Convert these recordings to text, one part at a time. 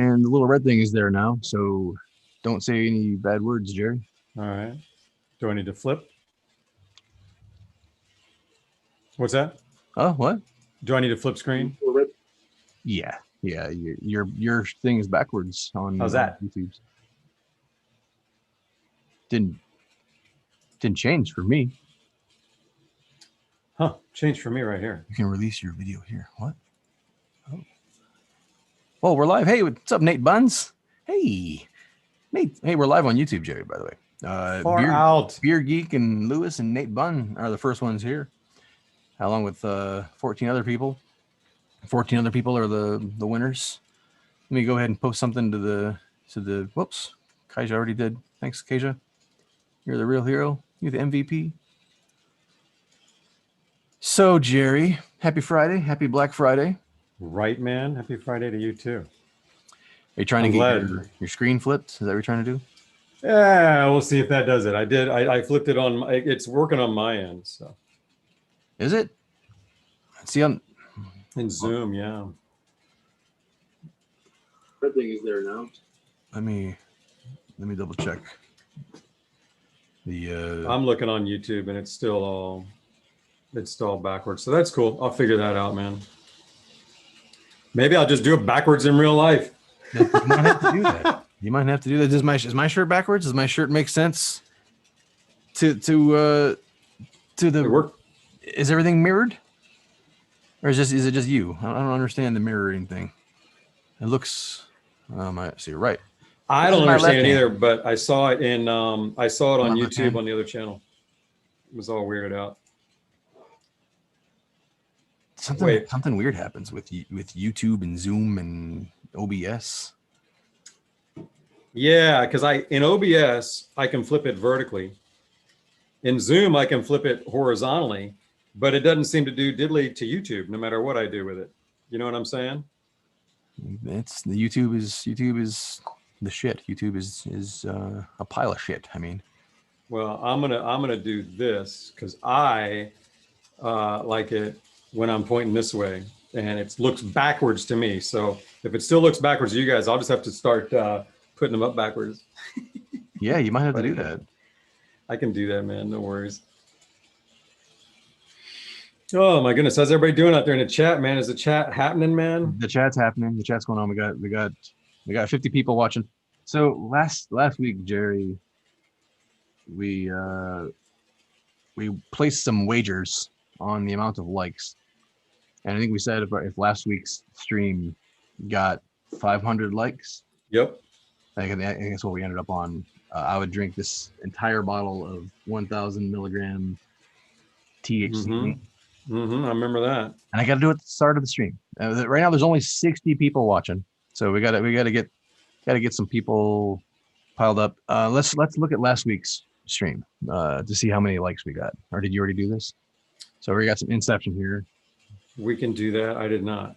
And the little red thing is there now, so don't say any bad words, Jerry. All right. Do I need to flip? What's that? Oh, what? Do I need to flip screen? Yeah, yeah. Your thing is backwards on How's that? YouTube's. Didn't change for me. Huh? Change for me right here. You can release your video here. What? Oh, we're live. Hey, what's up, Nate Buns? Hey, Nate. Hey, we're live on YouTube, Jerry. By the way, Far out. Beer Geek and Lewis and Nate Bunn are the first ones here, along with 14 other people. 14 other people are the winners. Let me go ahead and post something to the. Whoops, Kaija already did. Thanks, Kaija. You're the real hero. You're the MVP. So, Jerry, happy Friday. Happy Black Friday. Right, man. Happy Friday to you too. Are you trying to get your screen flipped? Is that what you're trying to do? Yeah, we'll see if that does it. I did. I flipped it on. It's working on my end. So. Is it? See on in Zoom, yeah. Red thing is there now. Let me double check. I'm looking on YouTube and it's still all backwards. So that's cool. I'll figure that out, man. Maybe I'll just do it backwards in real life. You might have to do that. You might have to do that. Is my shirt backwards? Does my shirt make sense to the work? Is everything mirrored? Or is it just you? I don't understand the mirroring thing. It looks I see, right. I don't understand it either, but I saw it on YouTube on the other channel. It was all weirded out. Something weird happens with YouTube and Zoom and OBS. Yeah, because in OBS I can flip it vertically. In Zoom I can flip it horizontally, but it doesn't seem to do diddly to YouTube no matter what I do with it. You know what I'm saying? It's the YouTube is the shit. YouTube is a pile of shit. I mean, well, I'm gonna do this because I like it when I'm pointing this way, and it looks backwards to me. So if it still looks backwards to you guys, I'll just have to start putting them up backwards. Yeah, you might have to do that. I can do that, man. No worries. Oh my goodness, how's everybody doing out there in the chat, man? Is the chat happening, man? The chat's happening. The chat's going on. We got 50 people watching. So last week, Jerry, we placed some wagers on the amount of likes, and I think we said if last week's stream got 500 likes, yep, I think that's what we ended up on. I would drink this entire bottle of 1,000 milligram THC. I remember that. And I got to do it at the start of the stream. Right now, there's only 60 people watching, so we got to get some people piled up. Let's look at last week's stream to see how many likes we got. Or did you already do this? So we got some inception here. We can do that. I did not.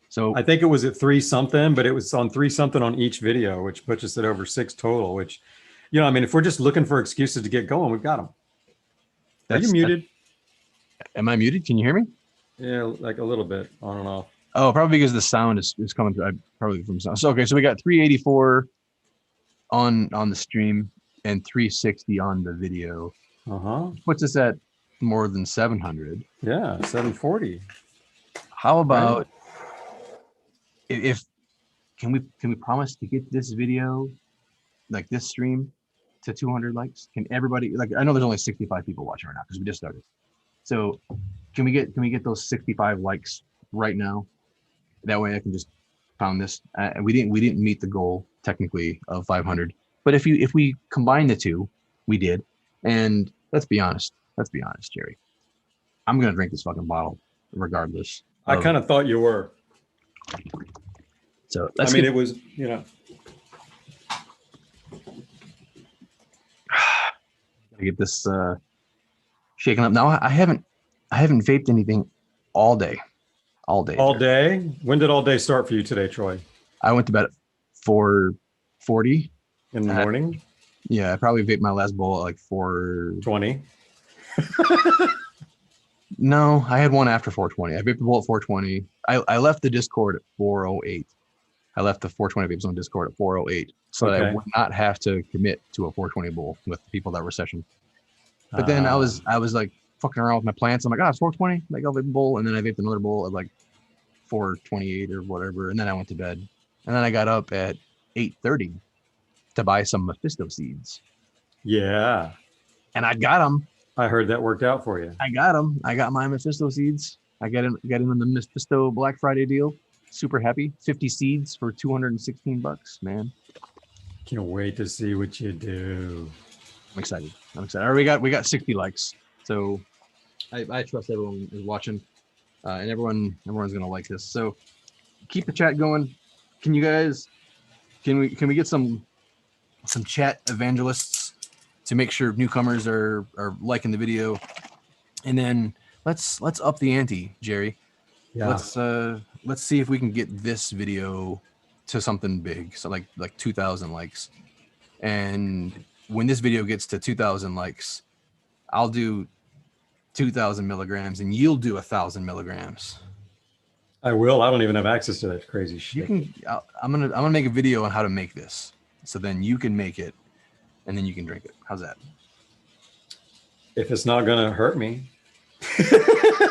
So I think it was at 3 something, but it was on 3 something on each video, which puts us at over 6 total. Which, I mean, if we're just looking for excuses to get going, we've got them. Are you muted? Am I muted? Can you hear me? Yeah, like a little bit on and off. Oh, probably because the sound is coming through. Probably from sound. So okay, so we got 384 on the stream and 360 on the video. Puts us at more than 700. Yeah, 740. How about if can we promise to get this video, like this stream, to 200 likes? Can everybody, like, I know there's only 65 people watching right now because we just started. So can we get those 65 likes right now? That way I can just pound this. We didn't meet the goal technically of 500, but if we combine the two, we did. And let's be honest, Jerry, I'm gonna drink this fucking bottle regardless. I kind of thought you were. So it was, gotta get this shaken up. Now I haven't vaped anything all day. All day. When did all day start for you today, Troy? I went to bed at 4:40 in the morning. Yeah, I probably vaped my last bowl at like 4:20. No, I had one after 4:20. I vaped the bowl at 4:20. I left the Discord at 4:08. I left the 420 vapes on Discord at 4:08 so that I Okay. would not have to commit to a 420 bowl with the people that were session. But then I was like fucking around with my plants. I'm like, it's 420, like I'll vape a bowl, and then I vaped another bowl at like 4:28 or whatever, and then I went to bed, and then I got up at 8:30 to buy some Mephisto seeds, Yeah. and I got them. I heard that worked out for you. I got them. I got my Mephisto seeds. I got in on the Mephisto Black Friday deal. Super happy. 50 seeds for $216, man. Can't wait to see what you do. I'm excited. Alright, we got 60 likes. So I trust everyone is watching. And everyone's gonna like this. So keep the chat going. Can you guys can we get some chat evangelists to make sure newcomers are liking the video? And then let's up the ante, Jerry. Yeah. Let's see if we can get this video to something big. So like 2,000 likes. And when this video gets to 2,000 likes, I'll do 2,000 milligrams and you'll do 1,000 milligrams. I will. I don't even have access to that crazy shit. You can. I'm gonna make a video on how to make this, so then you can make it, and then you can drink it. How's that? If it's not gonna hurt me,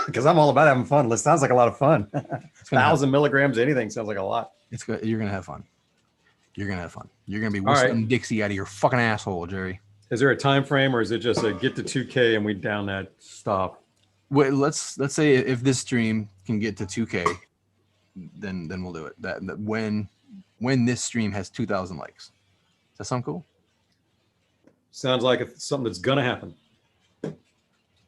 because I'm all about having fun. It sounds like a lot of fun. 1,000 milligrams, anything sounds like a lot. It's good. You're gonna have fun. You're gonna have fun. You're gonna be whistling Dixie out of your fucking asshole, Jerry. Is there a time frame, or is it just a get to 2K and we down that stop? Wait, let's say if this stream can get to 2K, then we'll do it. That when this stream has 2,000 likes. Does that sound cool? Sounds like it's something that's gonna happen.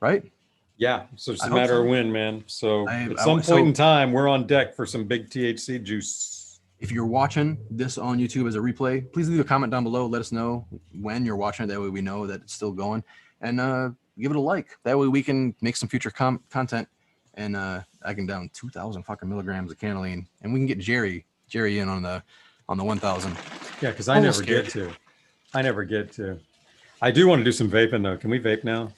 Right? Yeah. So it's a matter of when, man. So at some point in time, we're on deck for some big THC juice. If you're watching this on YouTube as a replay, please leave a comment down below. Let us know when you're watching it. That way we know that it's still going. And give it a like. That way we can make some future content. And I can down 2,000 fucking milligrams of cannabis, and we can get Jerry in on the 1,000. Yeah, because I never get to. I do want to do some vaping though. Can we vape now?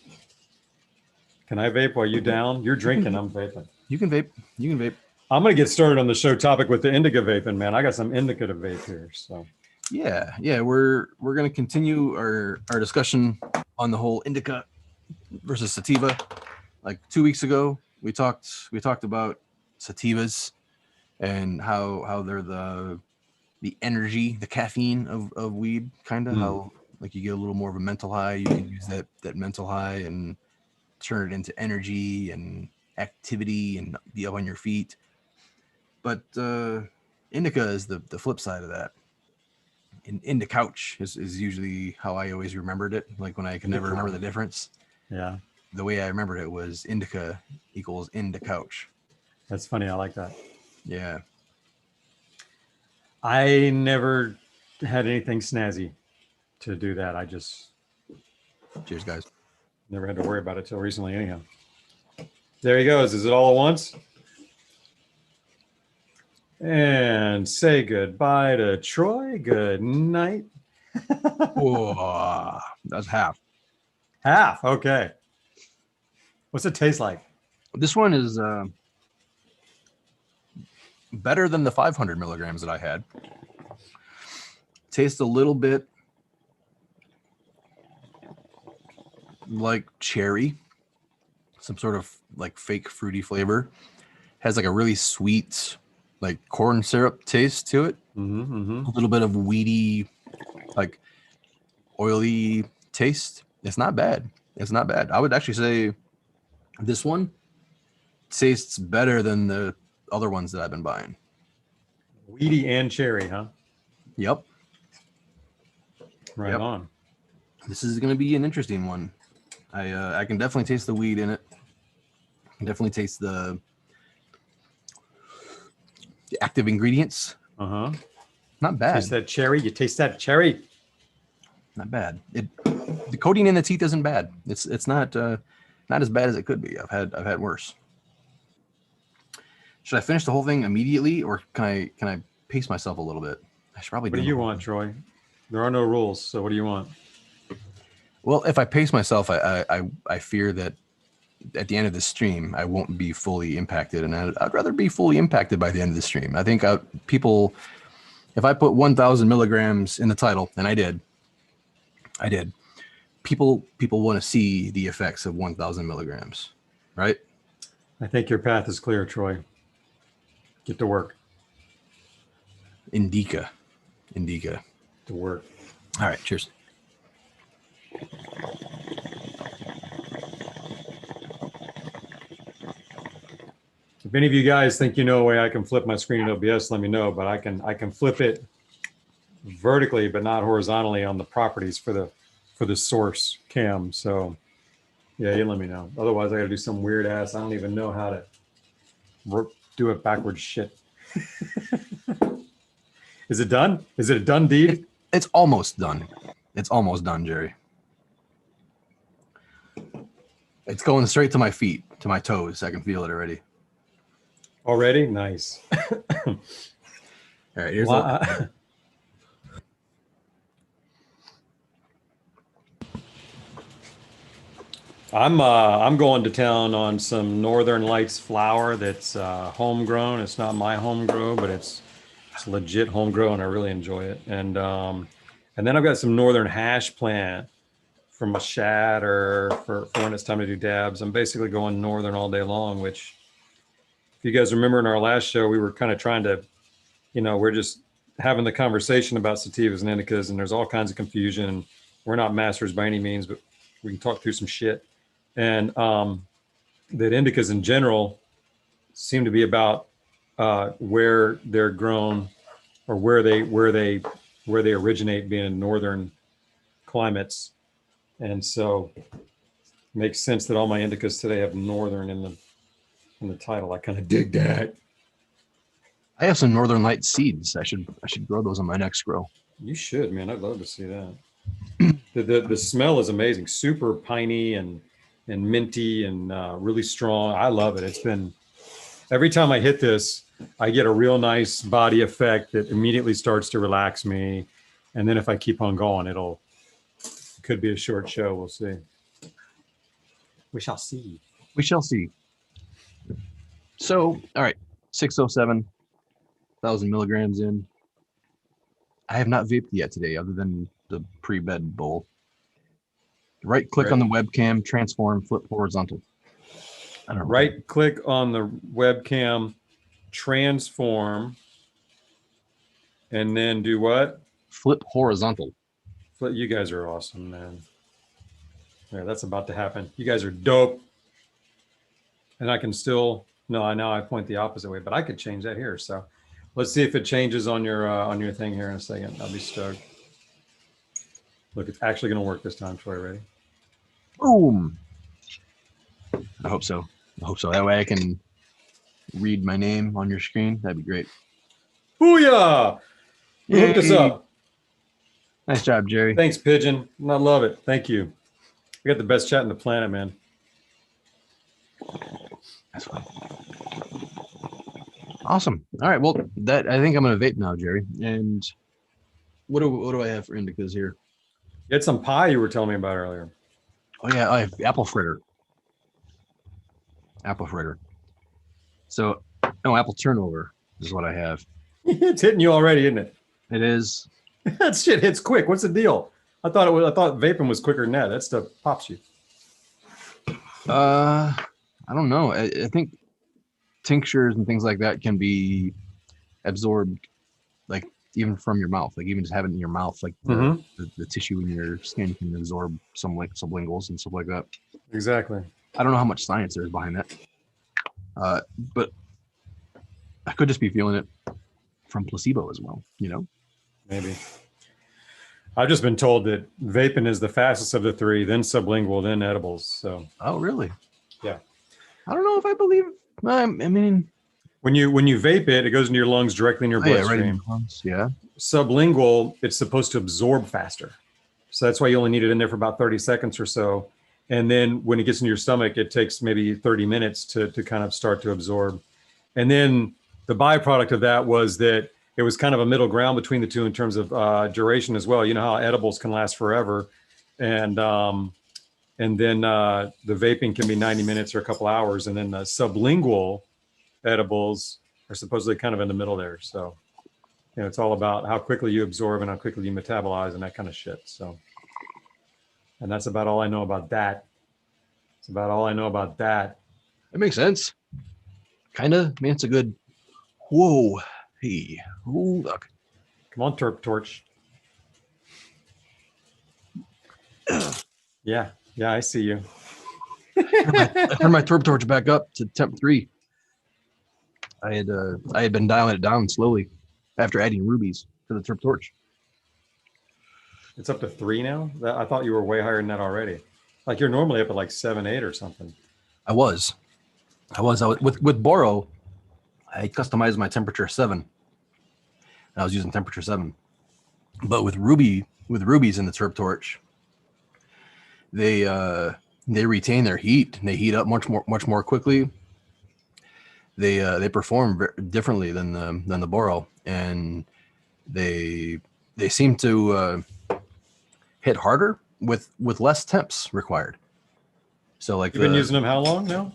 Can I vape while you down? You're drinking. I'm vaping. You can vape. I'm gonna get started on the show topic with the Indica vaping, man. I got some Indica to vape here. So yeah, we're gonna continue our discussion on the whole Indica versus sativa. Like 2 weeks ago, we talked about sativas and how they're the energy, the caffeine of weed, kind of how like you get a little more of a mental high. You can use that mental high and turn it into energy and activity and be up on your feet. But Indica is the flip side of that. Indica couch is usually how I always remembered it. Like when I could never remember the difference. Yeah. The way I remembered it was Indica equals Indica couch. That's funny. I like that. Yeah. I never had anything snazzy to do that. I just Cheers, guys. Never had to worry about it till recently anyhow. There he goes. Is it all at once? And say goodbye to Troy. Good night. Whoa, that's half. Half. Okay. What's it taste like? This one is better than the 500 milligrams that I had. Tastes a little bit like cherry, some sort of like fake fruity flavor. Has like a really sweet, like corn syrup taste to it. A little bit of weedy, like oily taste. It's not bad. I would actually say this one tastes better than the other ones that I've been buying. Weedy and cherry, huh? Yep. Right on. This is going to be an interesting one. I can definitely taste the weed in it. I can definitely taste the active ingredients. Not bad. Taste that cherry. You taste that cherry. Not bad. The coating in the teeth isn't bad. It's not as bad as it could be. I've had worse. Should I finish the whole thing immediately, or can I pace myself a little bit? I should probably. What do you want, Troy? There are no rules. So what do you want? Well, if I pace myself, I fear that at the end of the stream, I won't be fully impacted, and I'd rather be fully impacted by the end of the stream. I think people if I put 1,000 milligrams in the title, and I did, people want to see the effects of 1,000 milligrams, right? I think your path is clear, Troy. Get to work. Indica. To work. All right, cheers. If any of you guys think you know a way I can flip my screen in OBS, let me know. But I can flip it vertically, but not horizontally on the properties for the source cam. So yeah, you let me know. Otherwise, I got to do some weird ass. I don't even know how to do it backwards shit. Is it done? Is it a done deed? It's almost done. It's almost done, Jerry. It's going straight to my feet, to my toes. I can feel it already. Already? Nice. All right, here's I'm going to town on some Northern Lights flower that's homegrown. It's not my homegrown, but it's legit homegrown. I really enjoy it. And then I've got some Northern hash plant from a shad or for when it's time to do dabs. I'm basically going Northern all day long, which if you guys remember in our last show, we were kind of trying to, we're just having the conversation about sativas and indicas, and there's all kinds of confusion. We're not masters by any means, but we can talk through some shit. And that indicas in general seem to be about where they're grown or where they originate, being in northern climates. And so it makes sense that all my indicas today have northern in the title. I kind of dig that. I have some Northern Light seeds. I should grow those on my next grow. You should, man. I'd love to see that. The smell is amazing. Super piney and minty and really strong. I love it. It's been, every time I hit this, I get a real nice body effect that immediately starts to relax me. And then if I keep on going, it could be a short show. We'll see. We shall see. We shall see. So, all right, 607,000 milligrams in. I have not vaped yet today, other than the pre-bed bowl. Right click on the webcam, transform, flip horizontal. I don't know. Right click on the webcam, transform, and then do what? Flip horizontal. You guys are awesome, man. Yeah, that's about to happen. You guys are dope. And I can still, no, I know I point the opposite way, but I could change that here. So let's see if it changes on your thing here in a second. I'll be stoked. Look, it's actually going to work this time. Troy, ready? Boom. I hope so. That way I can read my name on your screen. That'd be great. Booyah! You hooked us up. Nice job, Jerry. Thanks, Pigeon. I love it. Thank you. We got the best chat on the planet, man. That's fine. Awesome. All right. Well, I think I'm gonna vape now, Jerry. And what do I have for indicas here? You had some pie you were telling me about earlier. Oh yeah, I have apple fritter. So, no, apple turnover is what I have. It's hitting you already, isn't it? It is. That shit hits quick. What's the deal? I thought vaping was quicker than that. That stuff pops you. I don't know. I think tinctures and things like that can be absorbed, like even from your mouth, like even just having it in your mouth, like the tissue in your skin can absorb some like sublinguals and stuff like that. Exactly. I don't know how much science there is behind that, but I could just be feeling it from placebo as well, Maybe. I've just been told that vaping is the fastest of the three, then sublingual, then edibles. So. Oh, really? Yeah. I don't know if I believe. I mean, when you vape it goes into your lungs directly in your bloodstream. Right in your lungs, yeah. Sublingual, it's supposed to absorb faster, so that's why you only need it in there for about 30 seconds or so. And then when it gets in your stomach, it takes maybe 30 minutes to kind of start to absorb. And then the byproduct of that was that it was kind of a middle ground between the two in terms of duration as well. You know how edibles can last forever, and then the vaping can be 90 minutes or a couple hours, and then the sublingual edibles are supposedly kind of in the middle there. So You know, it's all about how quickly you absorb and how quickly you metabolize and that kind of shit. So, and that's about all I know about that. It's about all I know about that. It makes sense. Kind of. I mean, it's a good. Whoa. Hey. Ooh, look. Come on, Terp Torch. Yeah. Yeah, I see you. I turned my Turb Torch back up to temp 3. I had been dialing it down slowly after adding rubies to the Turb Torch. It's up to 3 now? I thought you were way higher than that already. Like you're normally up at like 7, 8 or something. I was with Boro. I customized my temperature 7. And I was using temperature 7. But with rubies in the Turb Torch, they retain their heat. And they heat up much more quickly. They perform differently than the Boro, and they seem to hit harder with less temps required. So like you've been using them how long now?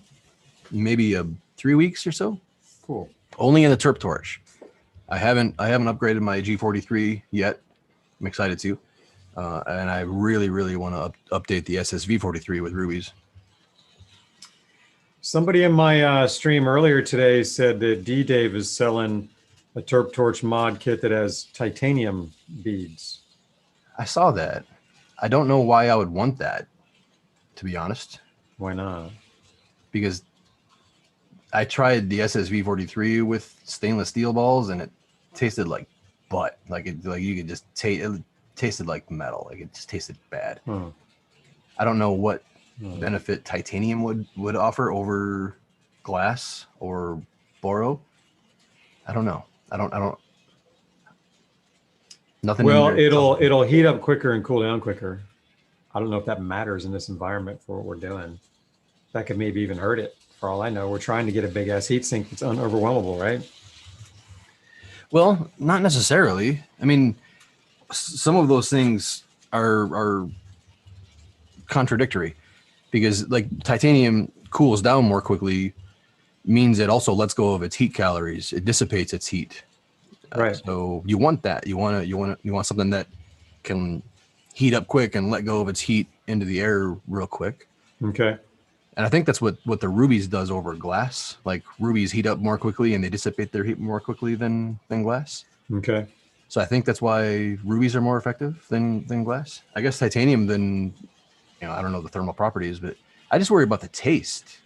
Maybe 3 weeks or so. Cool. Only in the Turp Torch. I haven't upgraded my G43 yet. I'm excited to, and I really want to update the SSV43 with rubies. Somebody in my stream earlier today said that D-Dave is selling a Terp Torch mod kit that has titanium beads. I saw that. I don't know why I would want that, to be honest. Why not? Because I tried the SSV43 with stainless steel balls, and it tasted like butt. Like you could just taste. It tasted like metal. Like it just tasted bad. I don't know what benefit titanium would offer over glass or Boro. I don't know. I don't. Nothing. Well, it'll heat up quicker and cool down quicker. I don't know if that matters in this environment for what we're doing. That could maybe even hurt it. For all I know, we're trying to get a big ass heat sink that's unoverwhelmable, right? Well, not necessarily. I mean, some of those things are contradictory, because like titanium cools down more quickly means it also lets go of its heat calories. It dissipates its heat. Right. So you want that. You want something that can heat up quick and let go of its heat into the air real quick. Okay. And I think that's what the rubies does over glass. Like rubies heat up more quickly and they dissipate their heat more quickly than glass. Okay. So I think that's why rubies are more effective than glass. I guess titanium, then, I don't know the thermal properties, but I just worry about the taste.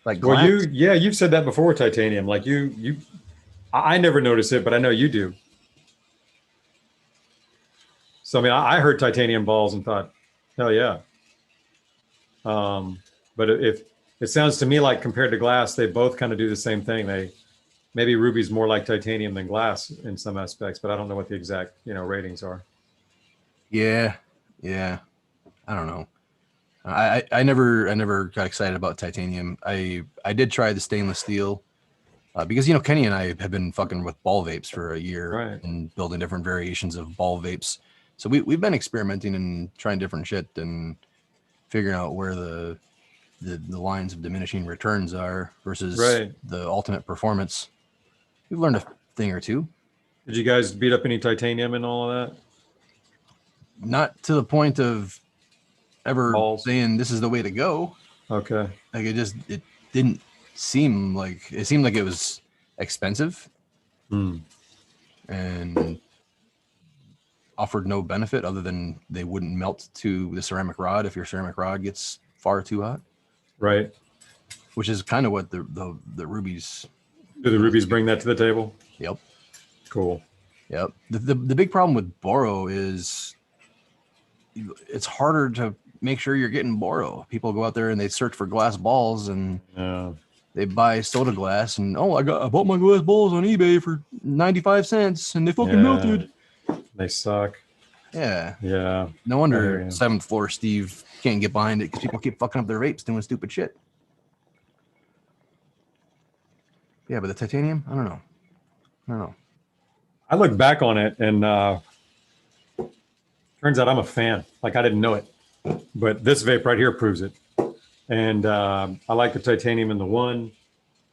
Like glass. Well, you've said that before, titanium. Like I never notice it, but I know you do. So I mean, I heard titanium balls and thought, hell yeah. But if it sounds to me like compared to glass, they both kind of do the same thing. Maybe ruby's more like titanium than glass in some aspects, but I don't know what the exact ratings are. Yeah. I don't know. I never got excited about titanium. I did try the stainless steel because Kenny and I have been fucking with ball vapes for a year, right, and building different variations of ball vapes. So we've been experimenting and trying different shit and figuring out where the lines of diminishing returns are versus the ultimate performance. We've learned a thing or two. Did you guys beat up any titanium and all of that? Not to the point of ever saying this is the way to go. Okay. Like it didn't seem like it was expensive and offered no benefit other than they wouldn't melt to the ceramic rod if your ceramic rod gets far too hot. Right. Which is kind of what the rubies. Do the rubies bring that to the table? Yep. Cool. Yep. The big problem with Boro is it's harder to make sure you're getting Boro. People go out there and they search for glass balls and they buy soda glass and I bought my glass balls on eBay for 95 cents and they fucking melted. They suck. Yeah. Yeah. No wonder 7th floor Steve can't get behind it because people keep fucking up their vapes doing stupid shit. Yeah, but the titanium, I don't know. I look back on it and turns out I'm a fan. Like I didn't know it, but this vape right here proves it. And I like the titanium in the 1.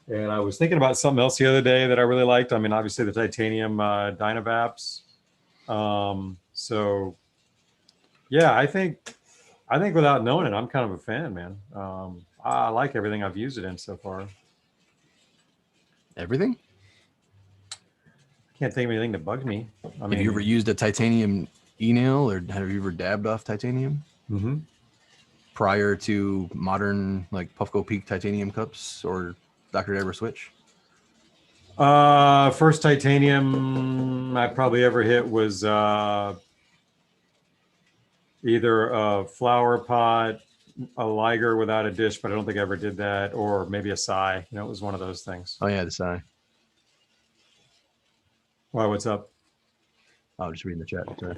And I was thinking about something else the other day that I really liked. I mean, obviously the titanium Dynavaps. So yeah, I think without knowing it, I'm kind of a fan, man. I like everything I've used it in so far. Everything? Can't think of anything that bugs me. I mean, have you ever used a titanium e-nail, or have you ever dabbed off titanium prior to modern like Puffco Peak titanium cups or Dr. Dabber Switch? First titanium I probably ever hit was either a flower pot, a Liger without a dish, but I don't think I ever did that, or maybe a Psy. You know, it was one of those things. Oh yeah, the Psy. Why? What's up? I'll just read in the chat. Sorry.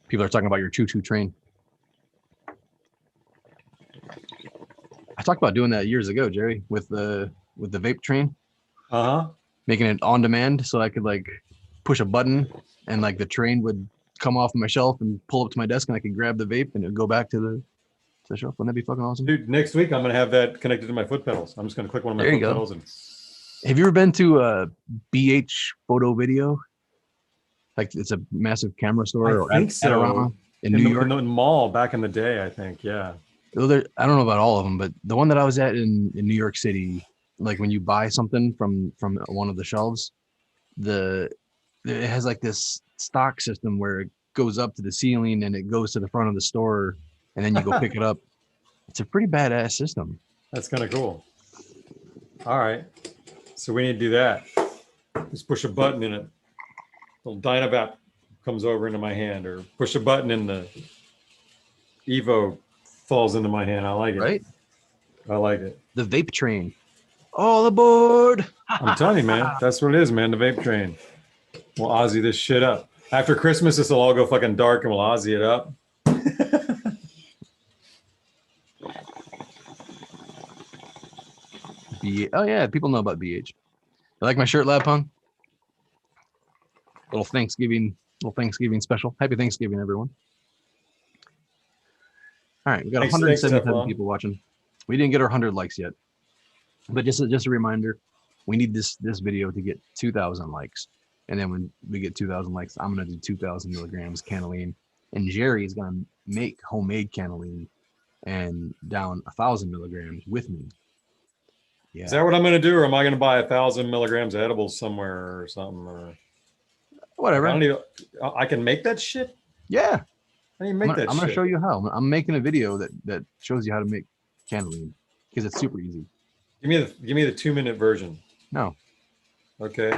People are talking about your choo-choo train. I talked about doing that years ago, Jerry, with the vape train. Making it on demand, so I could like push a button and like the train would come off my shelf and pull up to my desk, and I could grab the vape and it would go back to the shelf. Wouldn't that be fucking awesome? Dude, next week I'm gonna have that connected to my foot pedals. I'm just gonna click one of my foot pedals and. Have you ever been to a BH Photo Video? Like it's a massive camera store, I think so. in New York. In the mall back in the day, I think. Yeah. I don't know about all of them, but the one that I was at in New York City, like when you buy something from one of the shelves, it has like this stock system where it goes up to the ceiling and it goes to the front of the store, and then you go pick it up. It's a pretty badass system. That's kind of cool. All right. So we need to do that. Just push a button in it. Little Dynavap comes over into my hand, or push a button and the Evo falls into my hand. I like it. Right? I like it. The vape train. All aboard. I'm telling you, man. That's what it is, man. The vape train. We'll Aussie this shit up. After Christmas, this will all go fucking dark and we'll Aussie it up. Oh yeah, people know about BH. You like my shirt, Lab Punk? Little Thanksgiving special. Happy Thanksgiving, everyone. All right, we got 177 people watching. We didn't get our 100 likes yet, but just a reminder, we need this video to get 2,000 likes, and then when we get 2,000 likes, I'm gonna do 2,000 milligrams cannellini, and Jerry is gonna make homemade cannellini and down 1,000 milligrams with me. Yeah. Is that what I'm going to do, or am I going to buy 1,000 milligrams of edibles somewhere or something, or whatever? I can make that shit. Yeah, I need to make that. I'm going to show you how. I'm making a video that shows you how to make cannellini because it's super easy. Give me the 2-minute version. No. Okay.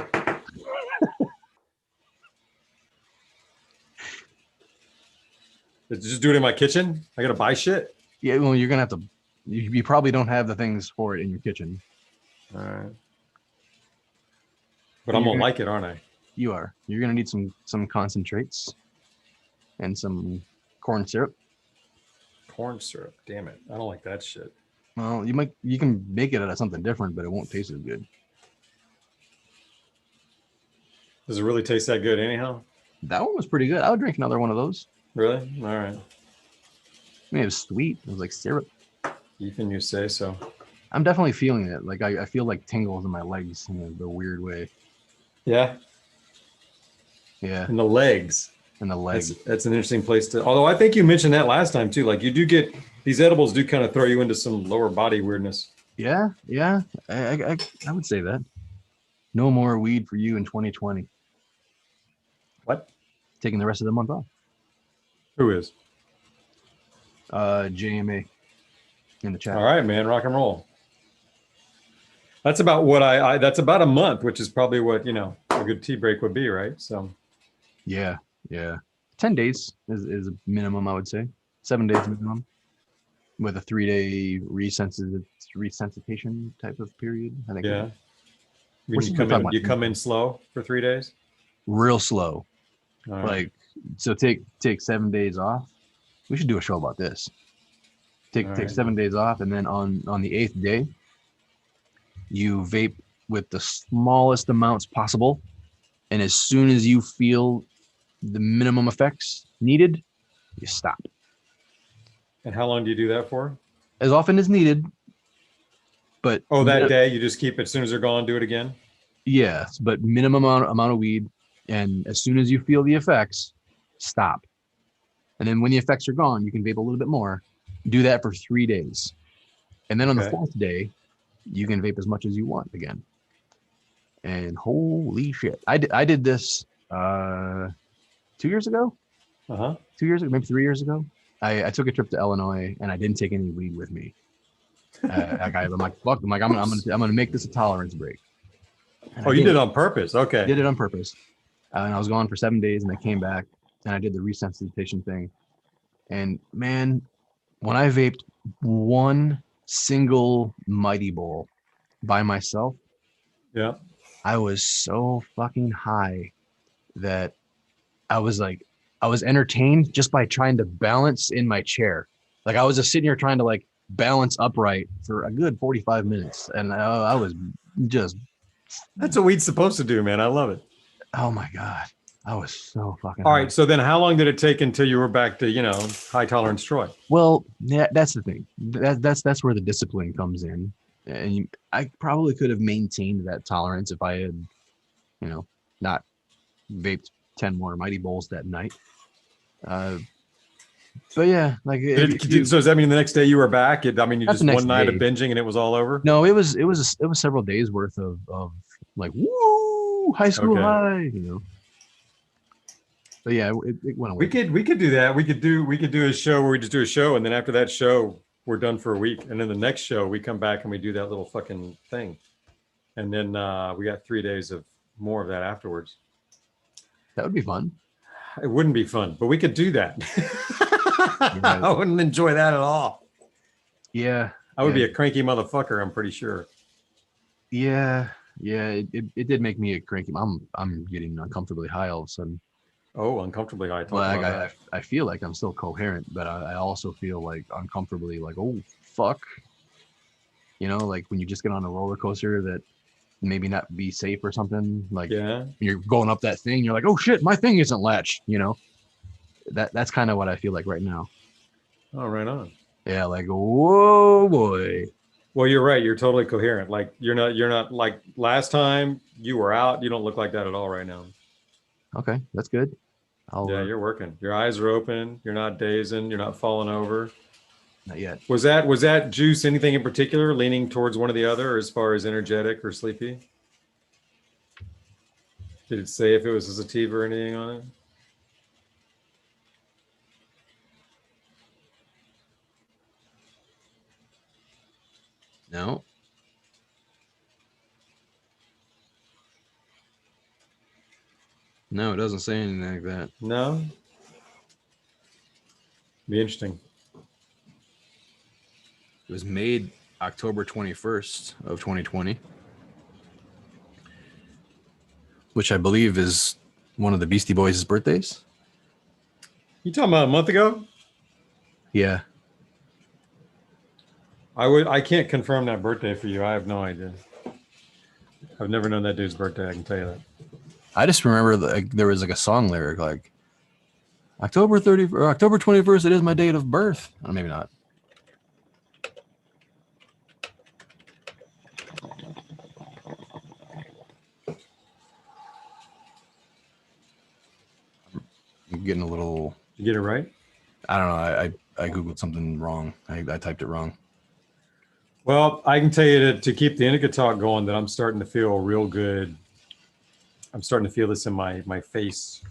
Just do it in my kitchen. I got to buy shit. Yeah, well, you're gonna have to. You probably don't have the things for it in your kitchen. All right. But I'm gonna like it, aren't I? You are. You're gonna need some concentrates and some corn syrup. Corn syrup. Damn it. I don't like that shit. Well, you can make it out of something different, but it won't taste as good. Does it really taste that good anyhow? That one was pretty good. I would drink another one of those. Really? All right. I mean, it was sweet. It was like syrup. Even you say so. I'm definitely feeling it. Like I feel like tingles in my legs in a weird way. Yeah. Yeah. In the legs. In the legs. That's an interesting place to. Although I think you mentioned that last time too. Like you do get these edibles do kind of throw you into some lower body weirdness. Yeah. Yeah. I would say that. No more weed for you in 2020. What? Taking the rest of the month off. Who is? JMA in the chat. All right, man, rock and roll. That's about what that's about a month, which is probably what, a good tea break would be, right? So yeah. 10 days is a minimum, I would say. 7 days minimum with a 3-day resensitization type of period. I think. Yeah. You come in slow for 3 days? Real slow. Right. Like, so take 7 days off. We should do a show about this. Take 7 days off, and then on the 8th day, you vape with the smallest amounts possible, and as soon as you feel the minimum effects needed, you stop. And how long do you do that for? As often as needed, But Oh, that day you just keep it as soon as they're gone, do it again? yes, but minimum amount of weed. And as soon as you feel the effects, stop. And then when the effects are gone, you can vape a little bit more. Do that for 3 days. And then on the Okay. 4th day, you can vape as much as you want again. And holy shit. I did this 2 years ago. Uh-huh. 2 years ago, maybe 3 years ago. I took a trip to Illinois and I didn't take any weed with me. I'm like, fuck. I'm gonna make this a tolerance break. And Oh, you did it on purpose. Okay. Did it on purpose. And I was gone for 7 days and I came back and I did the resensitization thing. And man, when I vaped one single mighty bowl by myself, Yeah. I was so fucking high that I was entertained just by trying to balance in my chair. Like I was just sitting here trying to like balance upright for a good 45 minutes. And I was just, That's what weed's supposed to do, man. I love it. oh my God. I was so fucking All high. right. So then how long did it take until you were back to, high tolerance Troy? Well, yeah, that's the thing. That's where the discipline comes in. And I probably could have maintained that tolerance if I had, not vaped 10 more mighty bowls that night. But yeah, like So does that mean the next day you were back? You Not just the next one night of day. binging and it was all over? no, it was several days worth of like woo high school Okay. high. But yeah, it went away. We could do that. We could do a show where we just do a show, and then after that show, we're done for a week, and then the next show we come back and we do that little fucking thing, and then we got 3 days of more of that afterwards. That would be fun. It wouldn't be fun, but we could do that. Right. I wouldn't enjoy that at all. Yeah, I would be a cranky motherfucker. I'm pretty sure. yeah. It did make me a cranky. I'm getting uncomfortably high all of a sudden. Oh, uncomfortably high. Well, I feel like I'm still coherent, but I also feel like uncomfortably like, oh fuck, like when you just get on a roller coaster that maybe not be safe or something. Like Yeah. you're going up that thing, you're like, oh shit, my thing isn't latched. That's kind of what I feel like right now. Oh, right on. Yeah, like whoa boy. Well, you're right. You're totally coherent. Like you're not like last time you were out. You don't look like that at all right now. Okay, that's good. Yeah, you're working. Your eyes are open. You're not dazing. You're not falling over. Not yet. Was that juice anything in particular, leaning towards one or the other, as far as energetic or sleepy? Did it say if it was a sativa or anything on it? No. No, it doesn't say anything like that. No. Be interesting. It was made October 21st of 2020, which I believe is one of the Beastie Boys' birthdays. You talking about a month ago? Yeah. I can't confirm that birthday for you. I have no idea. I've never known that dude's birthday. I can tell you that. I just remember there was like a song lyric like October 30th or October 21st. It is my date of birth. Or maybe not. I'm getting a little. You get it right? I don't know. I Googled something wrong. I typed it wrong. Well, I can tell you to keep the Indica talk going that I'm starting to feel real good. I'm starting to feel this in my face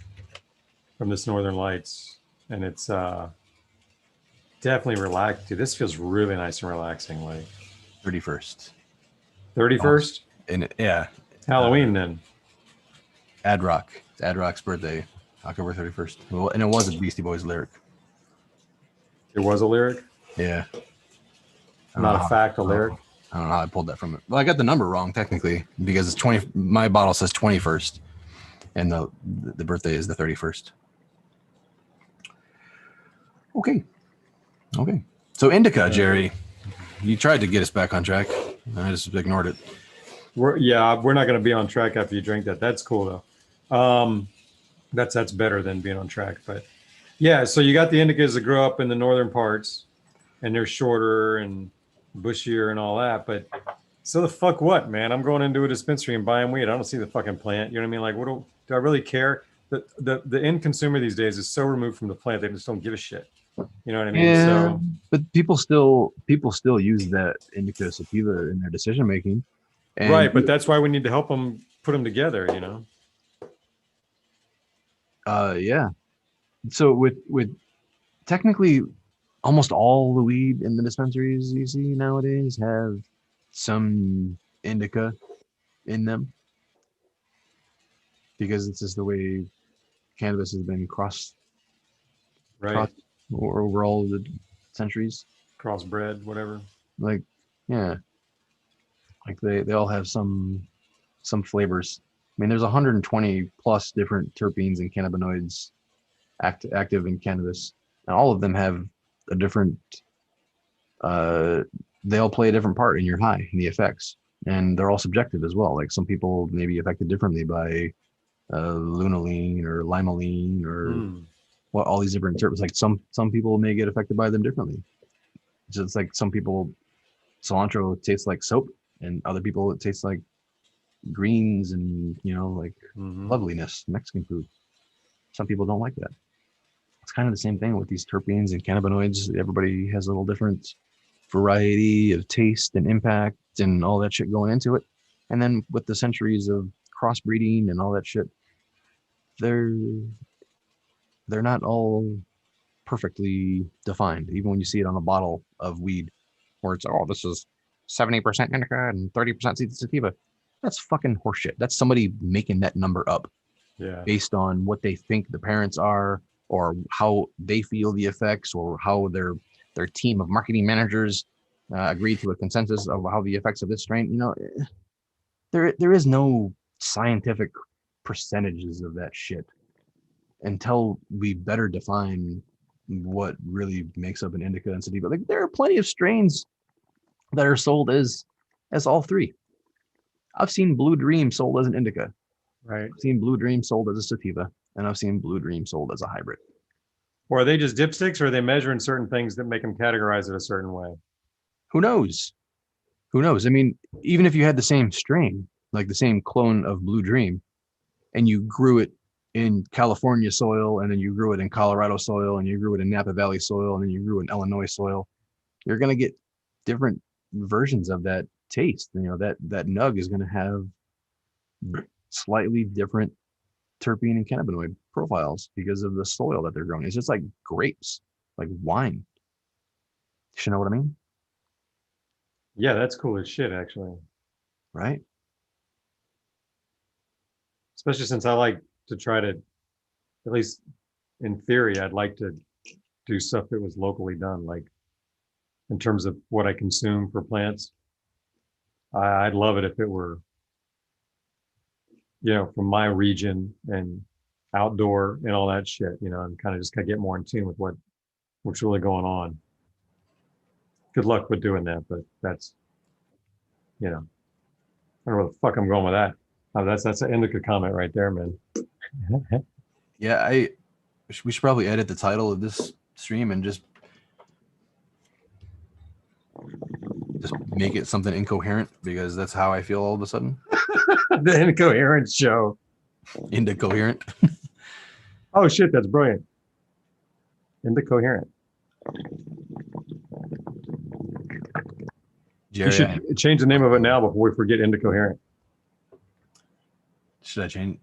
from this Northern Lights. And it's definitely relaxed. Dude, this feels really nice and relaxing. Like 31st. 31st? And yeah. Halloween then. Ad Rock. It's Ad Rock's birthday, October 31st. Well, and it was a Beastie Boys lyric. It was a lyric? Yeah. Not a fact, a lyric. I don't know how I pulled that from it. Well, I got the number wrong technically because it's 20. My bottle says 21st, and the birthday is the 31st. Okay. So Indica, Jerry, you tried to get us back on track. I just ignored it. We're not going to be on track after you drink that. That's cool though. That's better than being on track. But yeah, so you got the Indicas that grow up in the northern parts, and they're shorter and bushier and all that. But So the fuck what, man? I'm going into a dispensary and buying weed. I don't see the fucking plant. You know what I mean? Like, do I really care? The end consumer these days is so removed from the plant, they just don't give a shit. You know what I mean? Yeah, So but people still use that indica sativa in their decision making, and right, but that's why we need to help them put them together. You know? yeah. So with technically almost all the weed in the dispensaries you see nowadays have some indica in them because it's just the way cannabis has been Right. crossed over all the centuries. Crossbred, whatever. Like, yeah, like they all have some flavors. I mean, there's 120 plus different terpenes and cannabinoids active in cannabis, and all of them have a different. Uh, they all play a different part in your high and the effects, and they're all subjective as well. Like some people may be affected differently by lunaline or limonene or Mm. what all these different terpenes. Like some people may get affected by them differently. Just like some people, cilantro tastes like soap, and other people it tastes like greens and like Mm-hmm. loveliness, Mexican food. Some people don't like that. It's kind of the same thing with these terpenes and cannabinoids. Everybody has a little different variety of taste and impact and all that shit going into it. And then with the centuries of crossbreeding and all that shit, they're they're not all perfectly defined. Even when you see it on a bottle of weed, where it's this is 70% indica and 30% sativa. That's fucking horseshit. That's somebody making that number up Yeah. based on what they think the parents are or how they feel the effects or how their team of marketing managers agreed to a consensus of how the effects of this strain. There is no scientific percentages of that shit until we better define what really makes up an indica and sativa. Like there are plenty of strains that are sold as all three. I've seen Blue Dream sold as an indica. Right. I've seen Blue Dream sold as a sativa, and I've seen Blue Dream sold as a hybrid. Or are they just dipsticks, or are they measuring certain things that make them categorize it a certain way? Who knows? Who knows? I mean, even if you had the same strain, like the same clone of Blue Dream, and you grew it in California soil, and then you grew it in Colorado soil, and you grew it in Napa Valley soil, and then you grew it in Illinois soil, you're going to get different versions of that taste. That nug is going to have slightly different terpene and cannabinoid profiles because of the soil that they're growing. It's just like grapes, like wine. You know what I mean? Yeah, that's cool as shit, actually. Right? Especially since I like to try to, at least in theory, I'd like to do stuff that was locally done, like in terms of what I consume for plants. I'd love it if it were, from my region and outdoor and all that shit, and kind of just get more in tune with what's really going on. Good luck with doing that, but that's, I don't know where the fuck I'm going with that. Oh, that's an indica comment right there, man. Yeah, we should probably edit the title of this stream and just make it something incoherent because that's how I feel all of a sudden. The incoherent show. Indecoherent. Oh shit, that's brilliant. Indecoherent. Jerry, You should change the name of it now before we forget indecoherent. Should I change?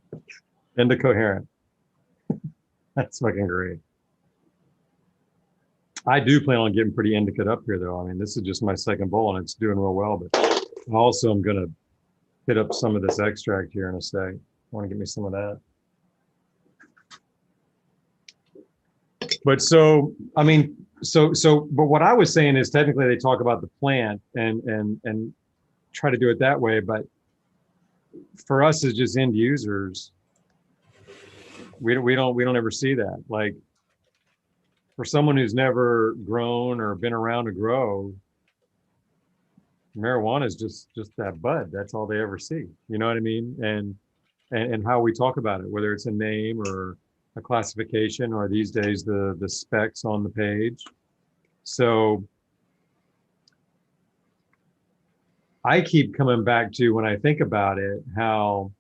Indecoherent. That's fucking great. I do plan on getting pretty indica up here, though. I mean, this is just my second bowl, and it's doing real well. But also, I'm gonna hit up some of this extract here in a sec. I want to get me some of that. But so, I mean, but what I was saying is technically they talk about the plant and try to do it that way. But for us as just end users, we don't ever see that. Like for someone who's never grown or been around to grow, marijuana is just that bud. That's all they ever see. You know what I mean? And how we talk about it, whether it's a name or a classification, or these days the specs on the page. So I keep coming back to, when I think about it, how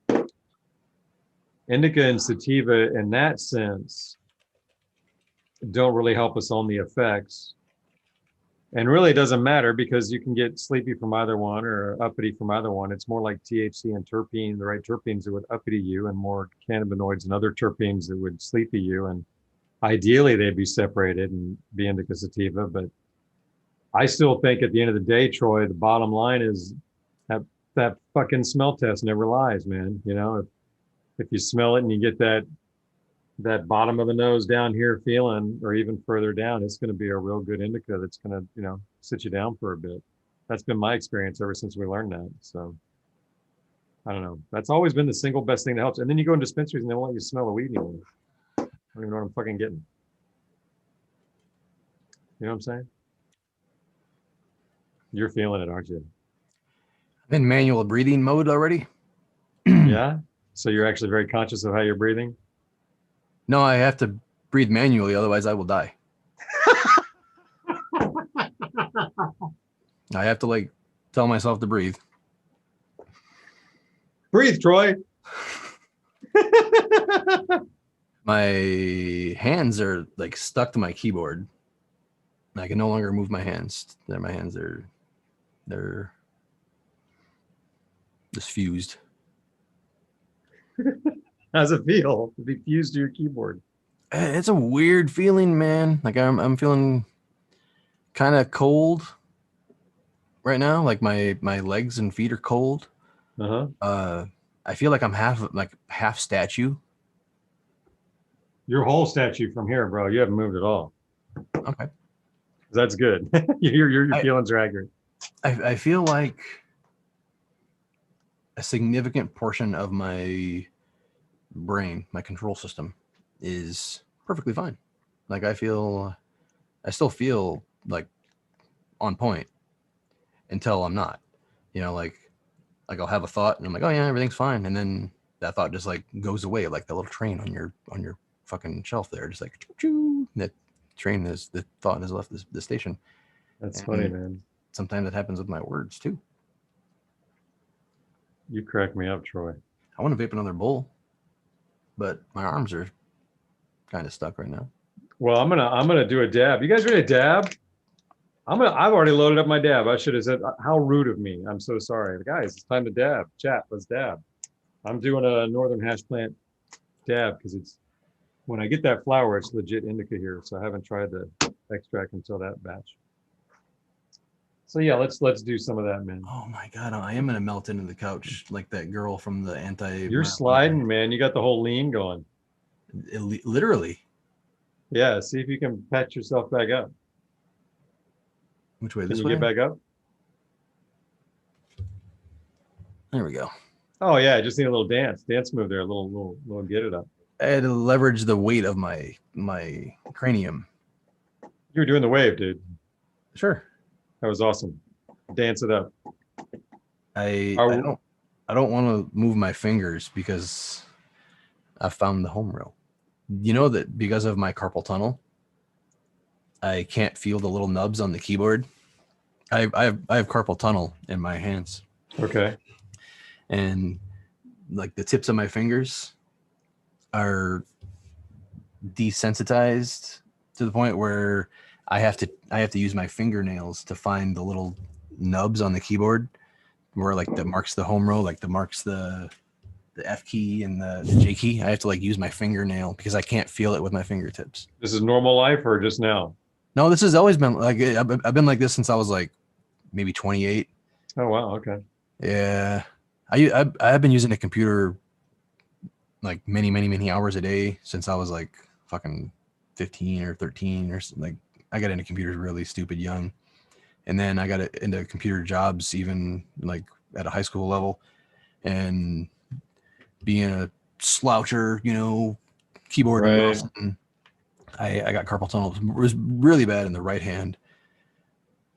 indica and sativa in that sense don't really help us on the effects. And really, it doesn't matter because you can get sleepy from either one or uppity from either one. It's more like THC and terpene, the right terpenes that would uppity you, and more cannabinoids and other terpenes that would sleepy you. And ideally, they'd be separated and be indica sativa. But I still think at the end of the day, Troy, the bottom line is that fucking smell test never lies, man. You know, if you smell it and you get that bottom of the nose down here feeling, or even further down, it's going to be a real good indica that's going to, you know, sit you down for a bit. That's been my experience ever since we learned that. So I don't know. That's always been the single best thing that helps. And then you go in dispensaries and they won't let you smell the weed anymore. I don't even know what I'm fucking getting. You know what I'm saying? You're feeling it, aren't you? I'm in manual breathing mode already. Yeah. So you're actually very conscious of how you're breathing. No, I have to breathe manually, otherwise I will die. I have to like tell myself to breathe. Breathe, Troy. My hands are like stuck to my keyboard. I can no longer move my hands. My hands are, they're just fused. How's it feel to be fused to your keyboard? It's a weird feeling, man. Like I'm feeling kind of cold right now. Like my legs and feet are cold. Uh-huh. I feel like I'm half statue. Your whole statue from here, bro. You haven't moved at all. Okay. That's good. Your feelings are accurate. I feel like a significant portion of my brain, my control system, is perfectly fine. Like I still feel like on point until I'm not. You know, like I'll have a thought and I'm like, oh yeah, everything's fine, and then that thought just like goes away, like the little train on your fucking shelf there, just like choo-choo. That train is, the thought has left the station. That's funny, man. Sometimes it happens with my words too. You crack me up, Troy. I want to vape another bowl, but my arms are kind of stuck right now. Well, I'm gonna do a dab. You guys ready to dab? I've already loaded up my dab. I should have said, how rude of me. I'm so sorry. Guys, it's time to dab. Chat, let's dab. I'm doing a northern hash plant dab because it's, when I get that flower, it's legit indica here. So I haven't tried the extract until that batch. So yeah, let's do some of that, man. Oh my god, I am gonna melt into the couch like that girl from the You're sliding, man. You got the whole lean going. Literally. Yeah, see if you can patch yourself back up. Which way? Can This you way? get back up? There we go. Oh yeah, I just need a little dance move there, a little get it up. I had to leverage the weight of my cranium. You were doing the wave, dude. Sure. That was awesome. Dance it up. I don't want to move my fingers because I found the home rule. You know that because of my carpal tunnel, I can't feel the little nubs on the keyboard. I have carpal tunnel in my hands. Okay. And like the tips of my fingers are desensitized to the point where I have to use my fingernails to find the little nubs on the keyboard where like that marks the home row, like that marks the F key and the J key. I have to like use my fingernail because I can't feel it with my fingertips. This is normal life or just now? No, this has always been like, I've been like this since I was like maybe 28. Oh wow, okay. Yeah, I've been using a computer like many hours a day since I was like fucking 15 or 13 or something. Like I got into computers really stupid young, and then I got into computer jobs even like at a high school level, and being a sloucher, you know, keyboard person, I got carpal tunnel. It was really bad in the right hand.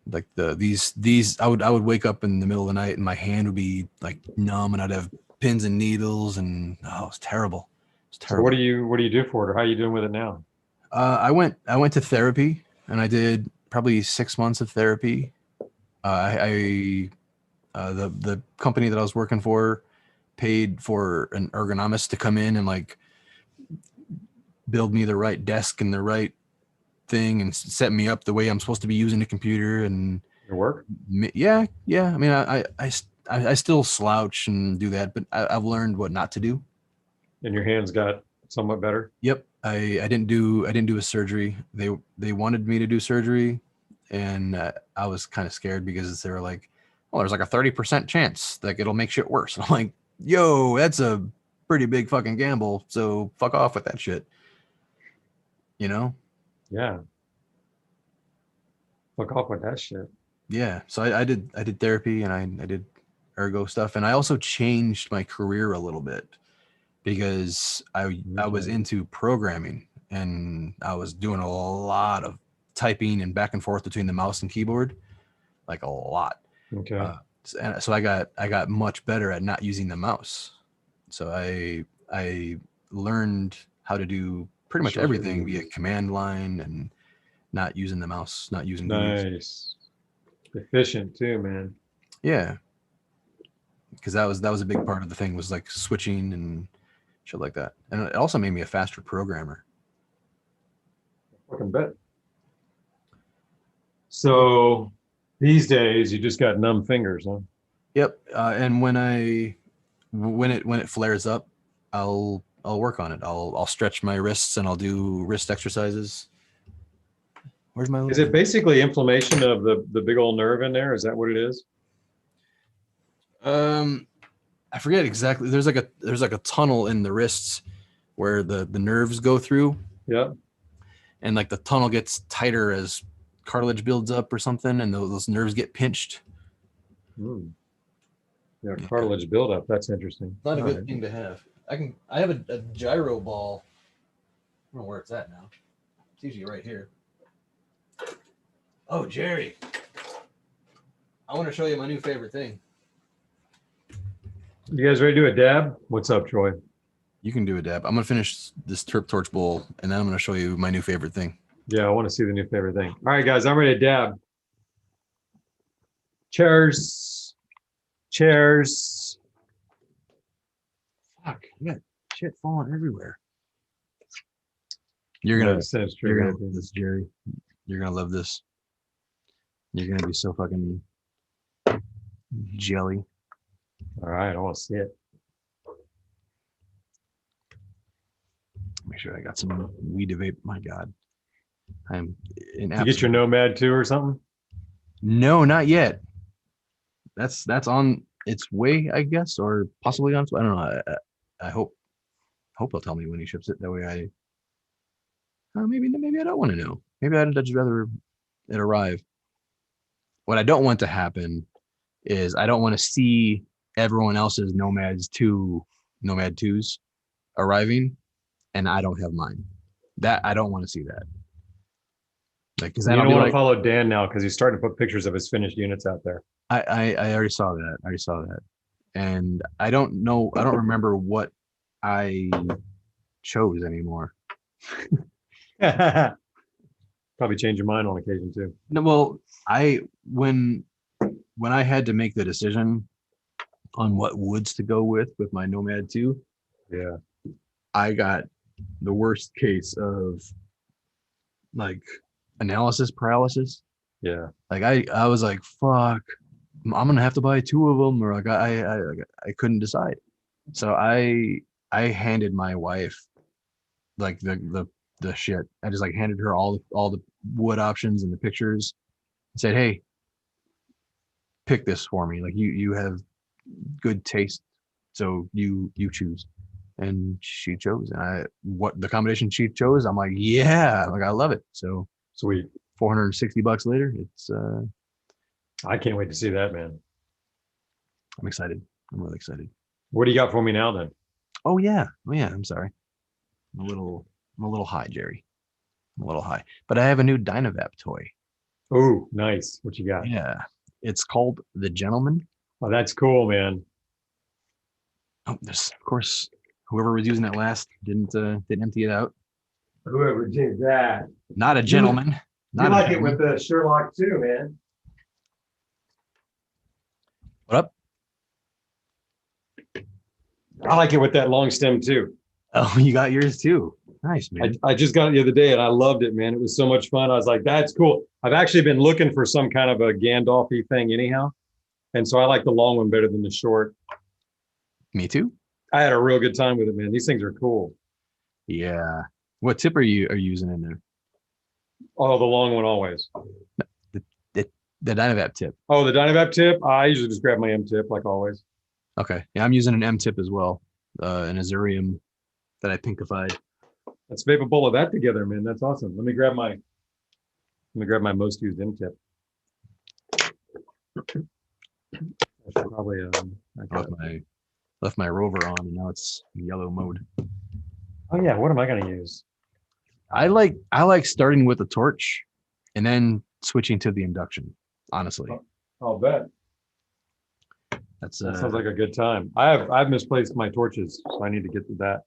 Like these I would wake up in the middle of the night and my hand would be like numb and I'd have pins and needles and it was terrible. It's terrible. So what do you do for it, or how are you doing with it now? I went to therapy and I did probably 6 months of therapy. I The company that I was working for paid for an ergonomist to come in and like build me the right desk and the right thing and set me up the way I'm supposed to be using the computer. And Your work? yeah. I mean, I still slouch and do that, but I've learned what not to do. And your hands got somewhat better? Yep. I didn't do a surgery. They wanted me to do surgery, and I was kind of scared because they were like, well, there's like a 30% chance like it'll make shit worse. And I'm like, yo, that's a pretty big fucking gamble. So fuck off with that shit. You know? Yeah. Fuck off with that shit. Yeah. So I did therapy, and I did ergo stuff, and I also changed my career a little bit because I was into programming, and I was doing a lot of typing and back and forth between the mouse and keyboard, like a lot. Okay. So I got much better at not using the mouse. So I learned how to do pretty much everything via command line and not using the mouse, not using GUIs. Nice. Efficient too, man. Yeah. Because that was a big part of the thing, was like switching and shit like that. And it also made me a faster programmer. Fucking bet. So these days you just got numb fingers, huh? Yep. And when it flares up, I'll work on it. I'll stretch my wrists and I'll do wrist exercises. Where's my? Is it basically inflammation of the big old nerve in there? Is that what it is? I forget exactly. There's like a tunnel in the wrists where the nerves go through. Yeah. And like the tunnel gets tighter as cartilage builds up or something, and those nerves get pinched. Yeah, cartilage buildup. That's interesting. Not a good thing to have. I have a gyro ball. I don't know where it's at now. It's usually right here. Oh, Jerry. I want to show you my new favorite thing. You guys ready to do a dab? What's up, Troy? You can do a dab. I'm going to finish this Terp Torch bowl, and then I'm going to show you my new favorite thing. Yeah, I want to see the new favorite thing. All right, guys, I'm ready to dab. Cheers. Cheers. Fuck, you got shit falling everywhere. You're gonna love this, Jerry. You're gonna love this. You're gonna be so fucking jelly. All right, I want to see it. Make sure I got some weed to vape. My God, I'm in. You get your Nomad too or something? No, not yet. That's on its way, I guess, or possibly on its way. I don't know. I hope he'll tell me when he ships it. That way maybe I don't want to know. Maybe I'd just rather it arrive. What I don't want to happen is I don't want to see everyone else's Nomad 2s arriving, and I don't have mine. That I don't want to see that. Like, because you don't want to follow Dan now because he's starting to put pictures of his finished units out there. I already saw that. And I don't know. I don't remember what I chose anymore. Probably change your mind on occasion too. No, well, when I had to make the decision on what woods to go with my Nomad 2, yeah, I got the worst case of like analysis paralysis. Yeah, like I was like, fuck, I'm gonna have to buy 2 of them, or like I couldn't decide. So I handed my wife like the shit. I just like handed her all the wood options and the pictures and said, hey, pick this for me. Like you have good taste, so you choose. And she chose, and what the combination she chose, I'm like, yeah, like I love it. So sweet. $460 later, it's I can't wait to see that, man. I'm excited. I'm really excited. What do you got for me now then? Oh yeah. I'm sorry. I'm a little high, Jerry. I'm a little high. But I have a new Dynavap toy. Oh, nice. What you got? Yeah. It's called the Gentleman. Oh, that's cool, man. Oh, there's of course whoever was using it last didn't empty it out. Whoever did that. Not a gentleman. You like it with the Sherlock too, man. What up? I like it with that long stem too. Oh, you got yours too. Nice, man. I just got it the other day and I loved it, man. It was so much fun. I was like, that's cool. I've actually been looking for some kind of a Gandalf-y thing anyhow. And so I like the long one better than the short. Me too. I had a real good time with it, man. These things are cool. Yeah. What tip are you using in there? Oh, the long one always. The the, the Dynavap tip. Oh, the Dynavap tip. I usually just grab my M tip like always. Okay. Yeah, I'm using an M tip as well. An Azurium that I pinkified. Let's vape a bowl of that together, man. That's awesome. Let me grab my most used M tip. I should probably Left my rover on and now it's yellow mode. oh yeah, what am I gonna use? I like starting with the torch and then switching to the induction, honestly. I'll bet. That sounds like a good time. I've misplaced my torches, so I need to get to that.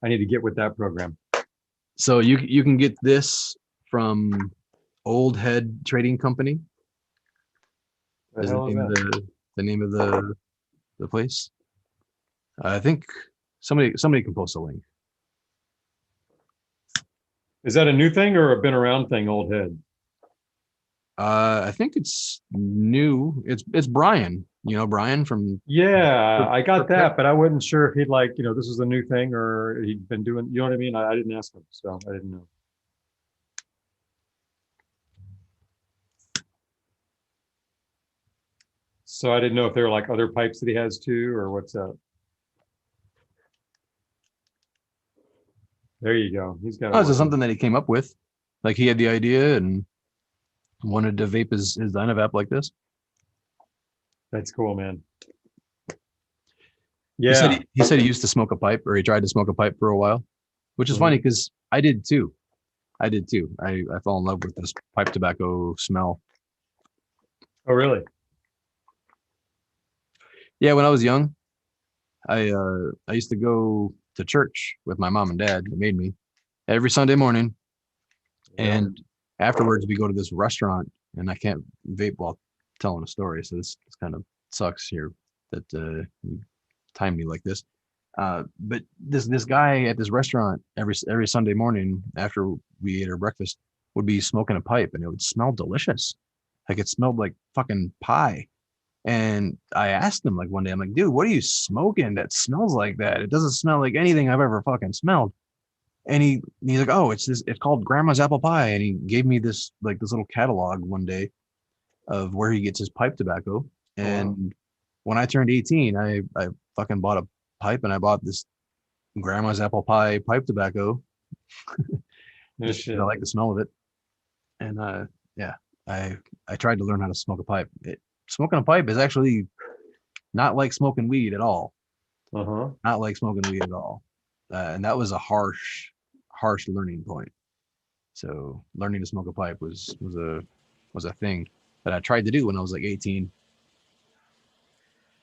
I need to get with that program. So you can get this from Old Head Trading Company. Is the name of the place. I think somebody can post a link. Is that a new thing or a been around thing, Old Head? I think it's new. It's Brian. You know Brian from. Yeah, I got that, but I wasn't sure if he'd like, this was a new thing or he'd been doing, you know what I mean? I didn't ask him, so I didn't know. So I didn't know if there were like other pipes that he has too, or what's up. There you go. He's got. Oh, is it something that he came up with? Like he had the idea and wanted to vape his Dynavap like this. That's cool, man. Yeah. He said he used to smoke a pipe, or he tried to smoke a pipe for a while, which is funny because I did too. I fell in love with this pipe tobacco smell. Oh, really? Yeah, when I was young, I used to go to church with my mom and dad. They made me every Sunday morning, and afterwards we go to this restaurant, and I can't vape while telling a story, so this kind of sucks here that you timed me like this. But this guy at this restaurant every Sunday morning after we ate our breakfast would be smoking a pipe, and it would smell delicious, like it smelled like fucking pie. And I asked him like one day, I'm like, dude, what are you smoking that smells like that? It doesn't smell like anything I've ever fucking smelled. And he's like, oh, it's called Grandma's apple pie. And he gave me this little catalog one day of where he gets his pipe tobacco. And when I turned 18, I fucking bought a pipe, and I bought this Grandma's apple pie pipe tobacco. I like the smell of it. And I tried to learn how to smoke a pipe. Smoking a pipe is actually not like smoking weed at all. Not like smoking weed at all. And that was a harsh learning point. So learning to smoke a pipe was a thing that I tried to do when I was like 18.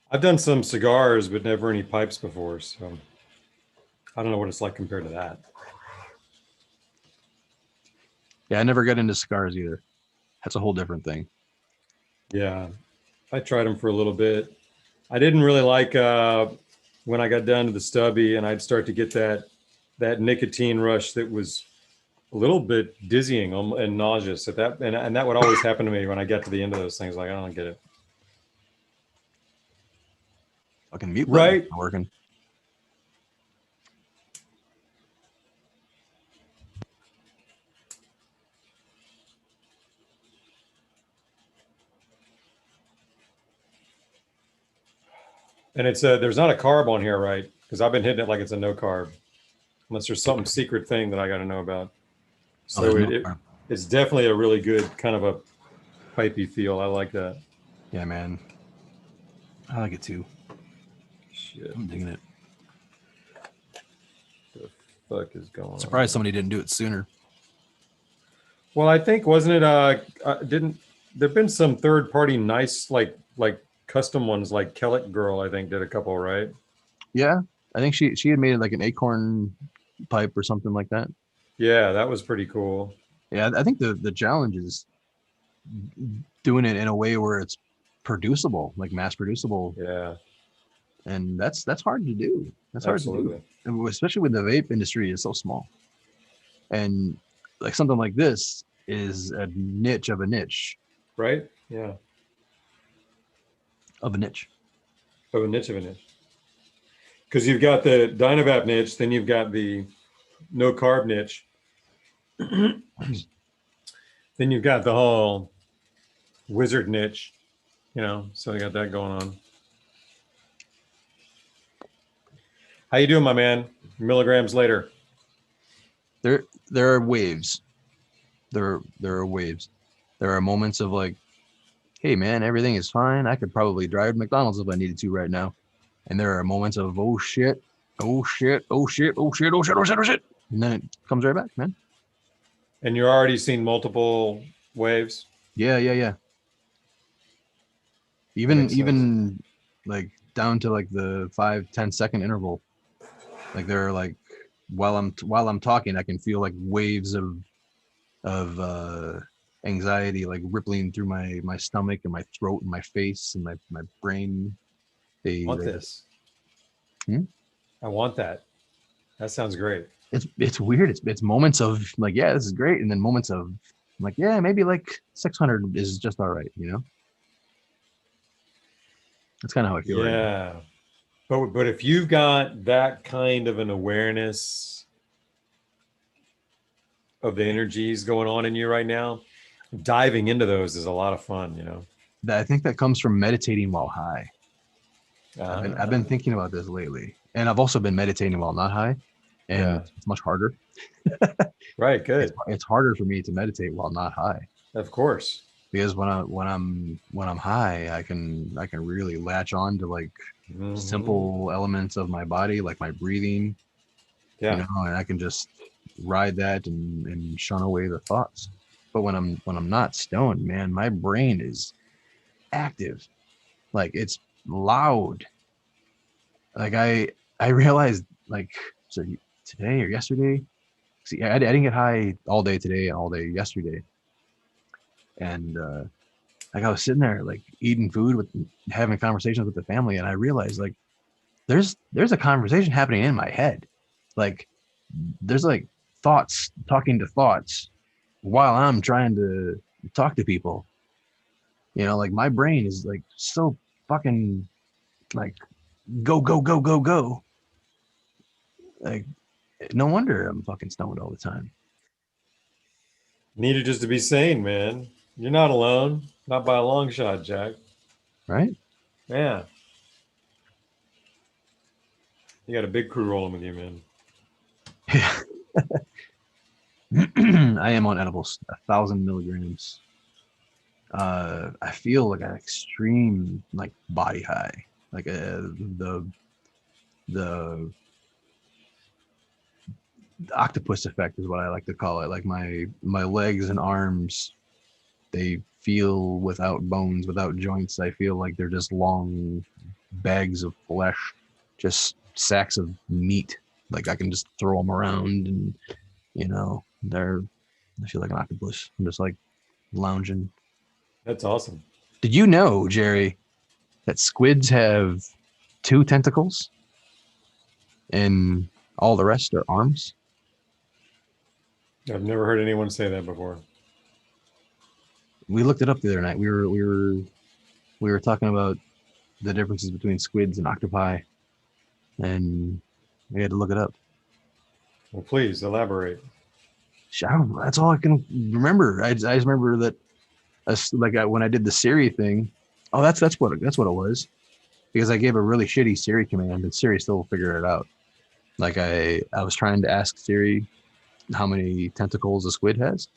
I've done some cigars, but never any pipes before. So I don't know what it's like compared to that. Yeah, I never got into cigars either. That's a whole different thing. Yeah, I tried them for a little bit. I didn't really like when I got down to the stubby and I'd start to get that nicotine rush that was a little bit dizzying and nauseous at that, and that would always happen to me when I get to the end of those things. Like, I don't get it. Fucking mute right working. And it's there's not a carb on here, right? Because I've been hitting it like it's a no carb, unless there's some secret thing that I got to know about. So it's definitely a really good kind of a pipey feel. I like that. Yeah, man. I like it too. Shit. I'm digging it. What the fuck is going on? Surprised somebody didn't do it sooner. Well, I think wasn't it didn't there've been some third party nice like custom ones, like Kellic Girl, I think, did a couple, right? Yeah, I think she had made it like an acorn pipe or something like that. Yeah, that was pretty cool. Yeah, I think the challenge is doing it in a way where it's producible, like mass producible. Yeah. And that's hard to do. That's hard to Absolutely. do, and especially with the vape industry is so small. And like something like this is a niche of a niche Right? Yeah. of a niche. Of a niche of a niche. Because you've got the Dynavap niche, then you've got the no carb niche. Then you've got the whole wizard niche, so you got that going on. How you doing, my man? Milligrams later. There are waves. There are waves. There are moments of like, hey man, everything is fine. I could probably drive to McDonald's if I needed to right now. And there are moments of oh shit, oh shit, oh shit, oh shit, oh shit, oh shit, oh shit. And then it comes right back, man. And you're already seeing multiple waves? Yeah. Even like down to like the 5-10 second interval. Like there are like while I'm talking, I can feel like waves of anxiety like rippling through my stomach and my throat and my face and my brain. I want this. I want that. That sounds great. It's weird. It's moments of like, yeah, this is great, and then moments of like, yeah, maybe like 600 is just all right, That's kind of how I feel right now. Yeah. But if you've got that kind of an awareness of the energies going on in you right now, diving into those is a lot of fun, I think that comes from meditating while high. I've been thinking about this lately, and I've also been meditating while not high, and it's much harder. Right, good. It's harder for me to meditate while not high. Of course. Because when I'm high, I can really latch on to like simple elements of my body, like my breathing. Yeah. And I can just ride that and shun away the thoughts. But when I'm not stoned, man, my brain is active. Like it's loud. Like I realized like today or yesterday. See, I didn't get high all day today and all day yesterday. And like I was sitting there like eating food having conversations with the family, and I realized like there's a conversation happening in my head. Like there's like thoughts talking to thoughts while I'm trying to talk to people. Like my brain is like so fucking like go. Like no wonder I'm fucking stoned all the time. Needed just to be sane, man. You're not alone. Not by a long shot, Jack. Right? Yeah. You got a big crew rolling with you, man. Yeah. I am on edibles, 1,000 milligrams. I feel like an extreme like body high, like the octopus effect is what I like to call it. Like my legs and arms, they feel without bones, without joints. I feel like they're just long bags of flesh, just sacks of meat. Like I can just throw them around, and I feel like an octopus. I'm just like lounging. That's awesome. Did you know, Jerry, that squids have 2 tentacles and all the rest are arms? I've never heard anyone say that before. We looked it up the other night. We were talking about the differences between squids and octopi, and we had to look it up. Well, please elaborate. That's all I can remember. I just remember that when I did the Siri thing. Oh, that's what it was. Because I gave a really shitty Siri command, and Siri still figured it out. Like I was trying to ask Siri how many tentacles a squid has,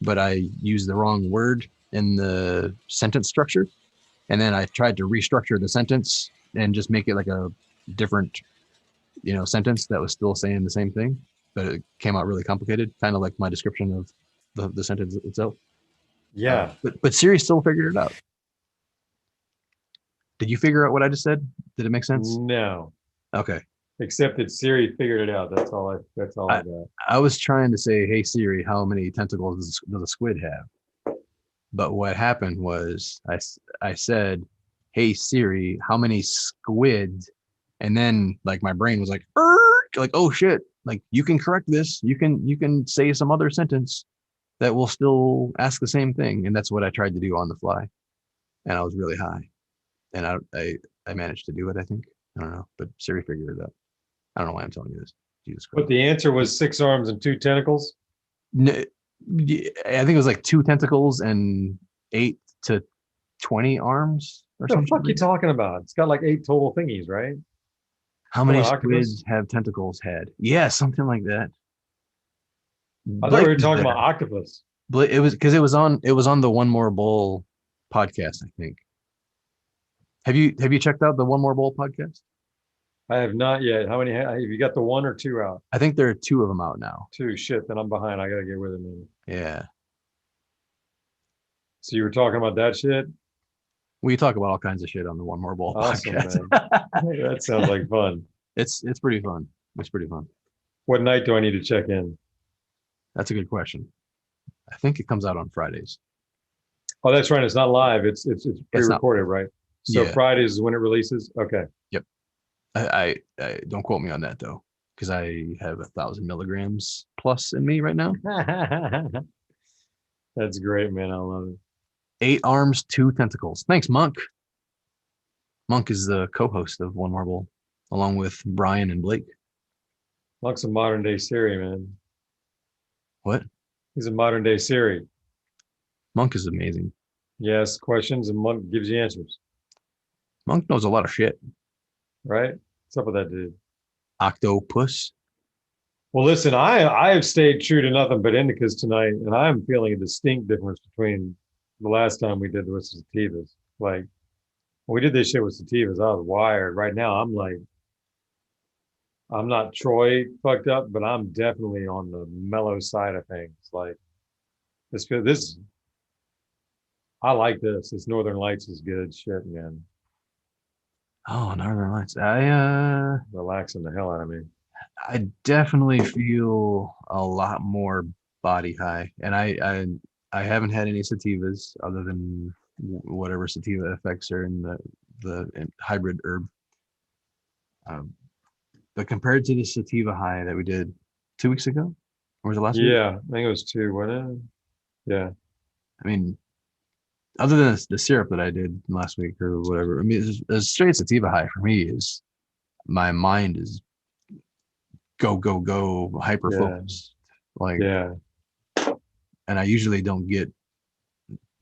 but I used the wrong word in the sentence structure. And then I tried to restructure the sentence and just make it like a different, sentence that was still saying the same thing, but it came out really complicated, kind of like my description of the sentence itself. Yeah. But Siri still figured it out. Did you figure out what I just said? Did it make sense? No. Okay. Except that Siri figured it out. That's all I got. I was trying to say, hey Siri, how many tentacles does a squid have? But what happened was I said, hey Siri, how many squid And then like my brain was like, like, oh shit, like you can correct this. You can say some other sentence that will still ask the same thing. And that's what I tried to do on the fly. And I was really high. And I managed to do it, I think. I don't know, but Siri figured it out. I don't know why I'm telling you this. Jesus Christ. But the answer was 6 arms and 2 tentacles. I think it was like 2 tentacles and 8 to 20 arms or What the something. fuck you talking about? It's got like 8 total thingies, right? How many An octopus? squids have tentacles had? Yeah, something like that. I thought we were Blake was talking there. about octopus. It was because it was on the One More Bowl podcast, I think. Have you checked out the One More Bowl podcast? I have not yet. How many have you got? The 1 or 2 out? I think there are 2 of them out now. 2. Shit, then I'm behind. I gotta get with it, man. Yeah. So you were talking about that shit? We talk about all kinds of shit on the One More Bowl Awesome, podcast. man. That sounds like fun. It's pretty fun. It's pretty fun. What night do I need to check in? That's a good question. I think it comes out on Fridays. Oh, that's right. It's not live. It's pre-recorded, right? So Yeah. Fridays is when it releases. Okay. Yep. I don't quote me on that though, because I have 1,000 milligrams plus in me right now. That's great, man. I love it. 8 arms, 2 tentacles. Thanks, Monk. Monk is the co-host of One More Bowl, along with Brian and Blake. Monk's a modern day Siri, man. What? He's a modern day Siri. Monk is amazing. Yes, questions and Monk gives you answers. Monk knows a lot of shit. Right? What's up with that dude? Octopus. Well, listen, I have stayed true to nothing but indicas tonight, and I'm feeling a distinct difference between the last time we did this with sativas. Like when we did this shit with sativas, I was wired. Right now, I'm like, I'm not Troy fucked up, but I'm definitely on the mellow side of things. Like this, I like this. This Northern Lights is good shit, man. Oh, Northern Lights. I Relaxing the hell out of me. I definitely feel a lot more body high, and I haven't had any sativas other than whatever sativa effects are in the hybrid herb. But compared to the sativa high that we did 2 weeks ago, or was it last week? Yeah, I think it was 2, wasn't it? Yeah. I mean, other than the syrup that I did last week or whatever, I mean, a straight sativa high for me is my mind is go hyper focused. Like, yeah. and I usually don't get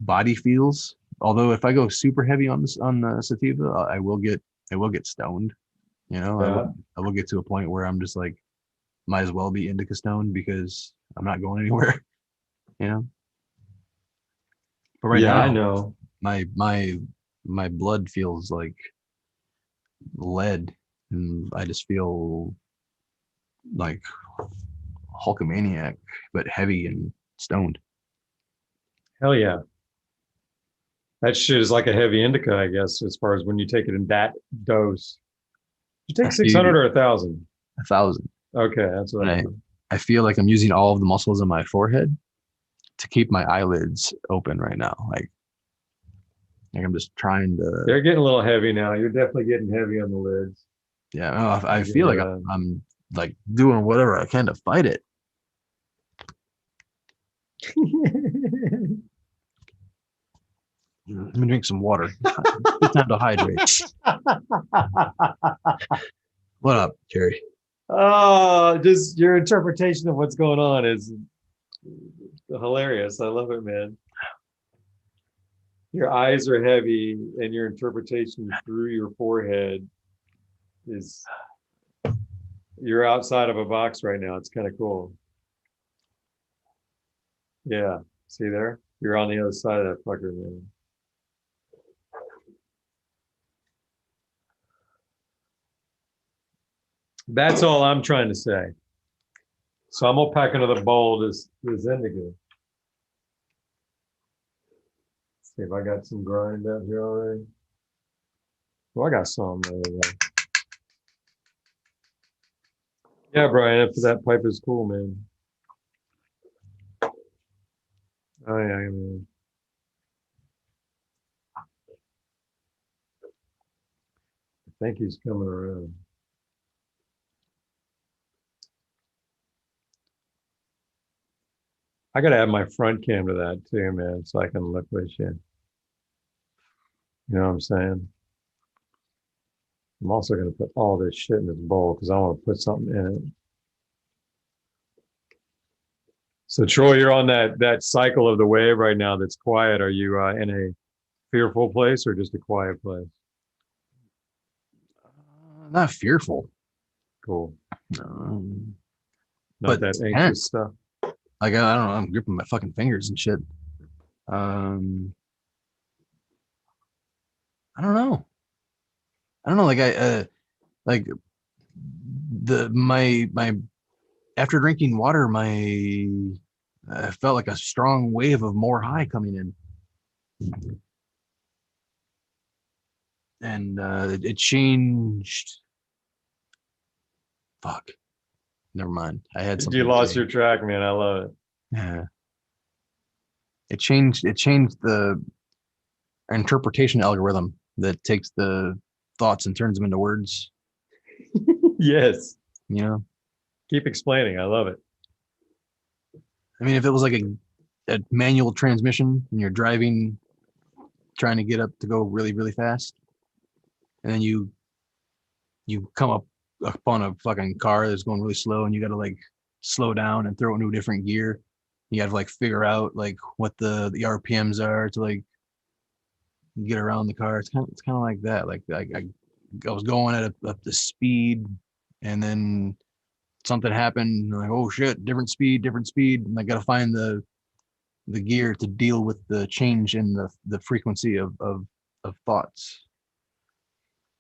body feels. Although if I go super heavy on the sativa, I will get stoned. You know, I will get to a point where I'm just like, might as well be indica stoned because I'm not going anywhere. You know. But right now, I know. My blood feels like lead, and I just feel like Hulkamaniac, but heavy and stoned. Hell yeah. That shit is like a heavy indica, I guess, as far as when you take it in that dose. You take 600 or 1,000? 1,000. Okay, that's what I feel like I'm using all of the muscles in my forehead to keep my eyelids open right now. Like I'm just trying to. They're getting a little heavy now. You're definitely getting heavy on the lids. Yeah, I feel like I'm like doing whatever I can to fight it. Let me drink some water. It's time to hydrate. What up, Jerry? Oh, just your interpretation of what's going on is hilarious. I love it, man. Your eyes are heavy, and your interpretation through your forehead is you're outside of a box right now. It's kind of cool. Yeah. See there? You're on the other side of that fucker, man. That's all I'm trying to say. So I'm gonna pack another bowl this indigo. See if I got some grind out here already. Well, I got some. Yeah, Brian, after that pipe is cool, man. Oh yeah, man. I think he's coming around. I gotta add my front cam to that too, man, so I can look with shit. You know what I'm saying? I'm also gonna put all this shit in this bowl because I want to put something in it. So Troy, you're on that cycle of the wave right now that's quiet. Are you in a fearful place or just a quiet place? Not fearful, Cool. Not but that anxious tense. stuff. Like I don't know, I'm gripping my fucking fingers and shit. I don't know. I don't know. Like like my after drinking water, I felt like a strong wave of more high coming in, and it changed. Fuck. Never mind. I had You something to lost say. your track, man. I love it. Yeah. It changed. It changed the interpretation algorithm that takes the thoughts and turns them into words. Yes. You know. Keep explaining. I love it. I mean, if it was like a manual transmission and you're driving, trying to get up to go really, really fast, and then you come up upon a fucking car that's going really slow, and you got to like slow down and throw it into a different gear. You got to like figure out like what the RPMs are to like get around the car. It's kind of like that. Like I was going at the speed, and then something happened. Like, oh shit, different speed, and I got to find the gear to deal with the change in the frequency of thoughts.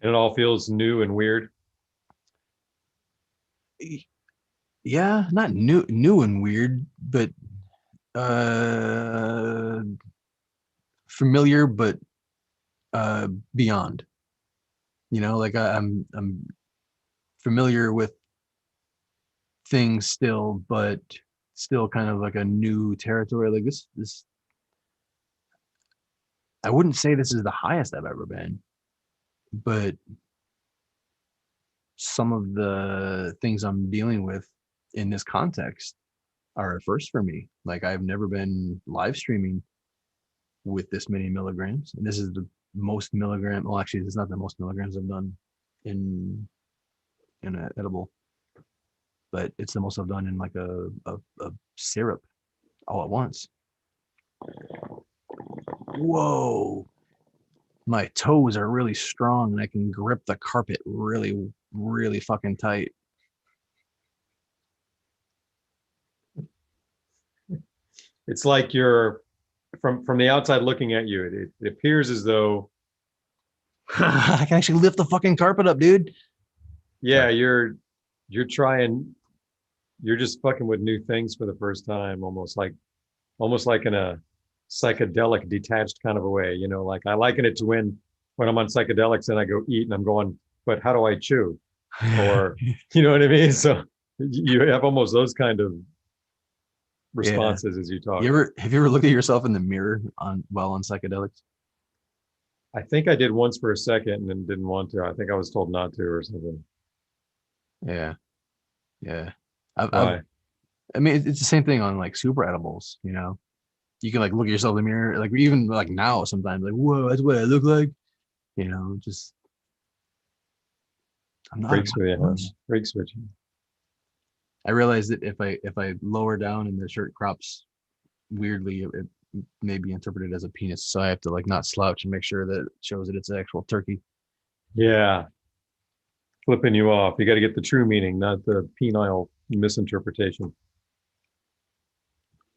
And it all feels new and weird. Yeah, not new and weird, but uh familiar, but beyond. Like I'm familiar with things still, but still kind of like a new territory. Like this I wouldn't say this is the highest I've ever been, but some of the things I'm dealing with in this context are a first for me. Like I've never been live streaming with this many milligrams, and this is the most milligram. Well, actually, it's not the most milligrams I've done in an edible, but it's the most I've done in like a syrup all at once. Whoa, my toes are really strong, and I can grip the carpet really, really fucking tight. It's like you're from the outside looking at you. It appears as though, I can actually lift the fucking carpet up, dude. yeah, Sorry. you're trying. You're just fucking with new things for the first time, almost like in a psychedelic detached kind of a way. Like I liken it to when I'm on psychedelics and I go eat and I'm going, but how do I chew? Or you know what I mean? So you have almost those kind of Yeah. responses as you talk. Have you ever looked at yourself in the mirror while on psychedelics? I think I did once for a second and then didn't want to. I think I was told not to or something. Yeah. Yeah. I've Why? I mean, it's the same thing on like super edibles. You can like look at yourself in the mirror, like even like now sometimes, like, whoa, that's what I look like. Just I'm not a Breaks with you, huh? much. Breaks with you. I realized that if I lower down and the shirt crops weirdly, it may be interpreted as a penis. So I have to like not slouch and make sure that it shows that it's an actual turkey. Yeah. Flipping you off. You got to get the true meaning, not the penile misinterpretation.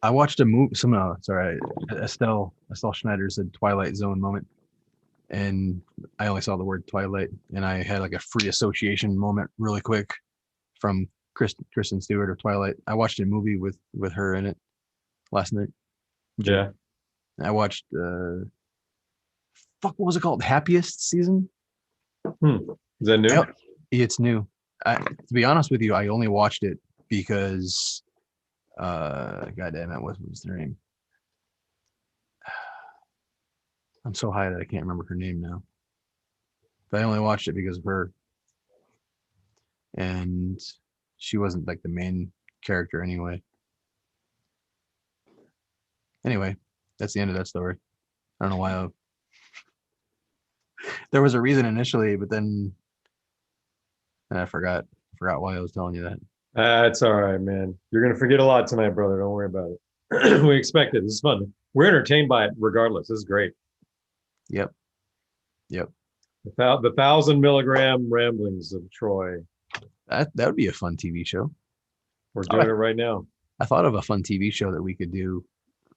I watched a movie. Sorry, Estelle Schneider said Twilight Zone moment, and I only saw the word Twilight, and I had like a free association moment really quick from Kristen Stewart of Twilight. I watched a movie with her in it last night. Yeah. I watched what was it called? Happiest Season? Hmm. Is that new? It's new. To be honest with you, I only watched it because god damn it, what was their name? I'm so high that I can't remember her name now. But I only watched it because of her. And she wasn't like the main character anyway. Anyway, that's the end of that story. I don't know why. There was a reason initially, but then I forgot why I was telling you that. That's all right, man. You're gonna forget a lot tonight, brother. Don't worry about it. We expect it. This is fun. We're entertained by it regardless. This is great. Yep. Yep. The 1,000 milligram ramblings of Troy. That would be a fun TV show. We're doing it right now. I thought of a fun TV show that we could do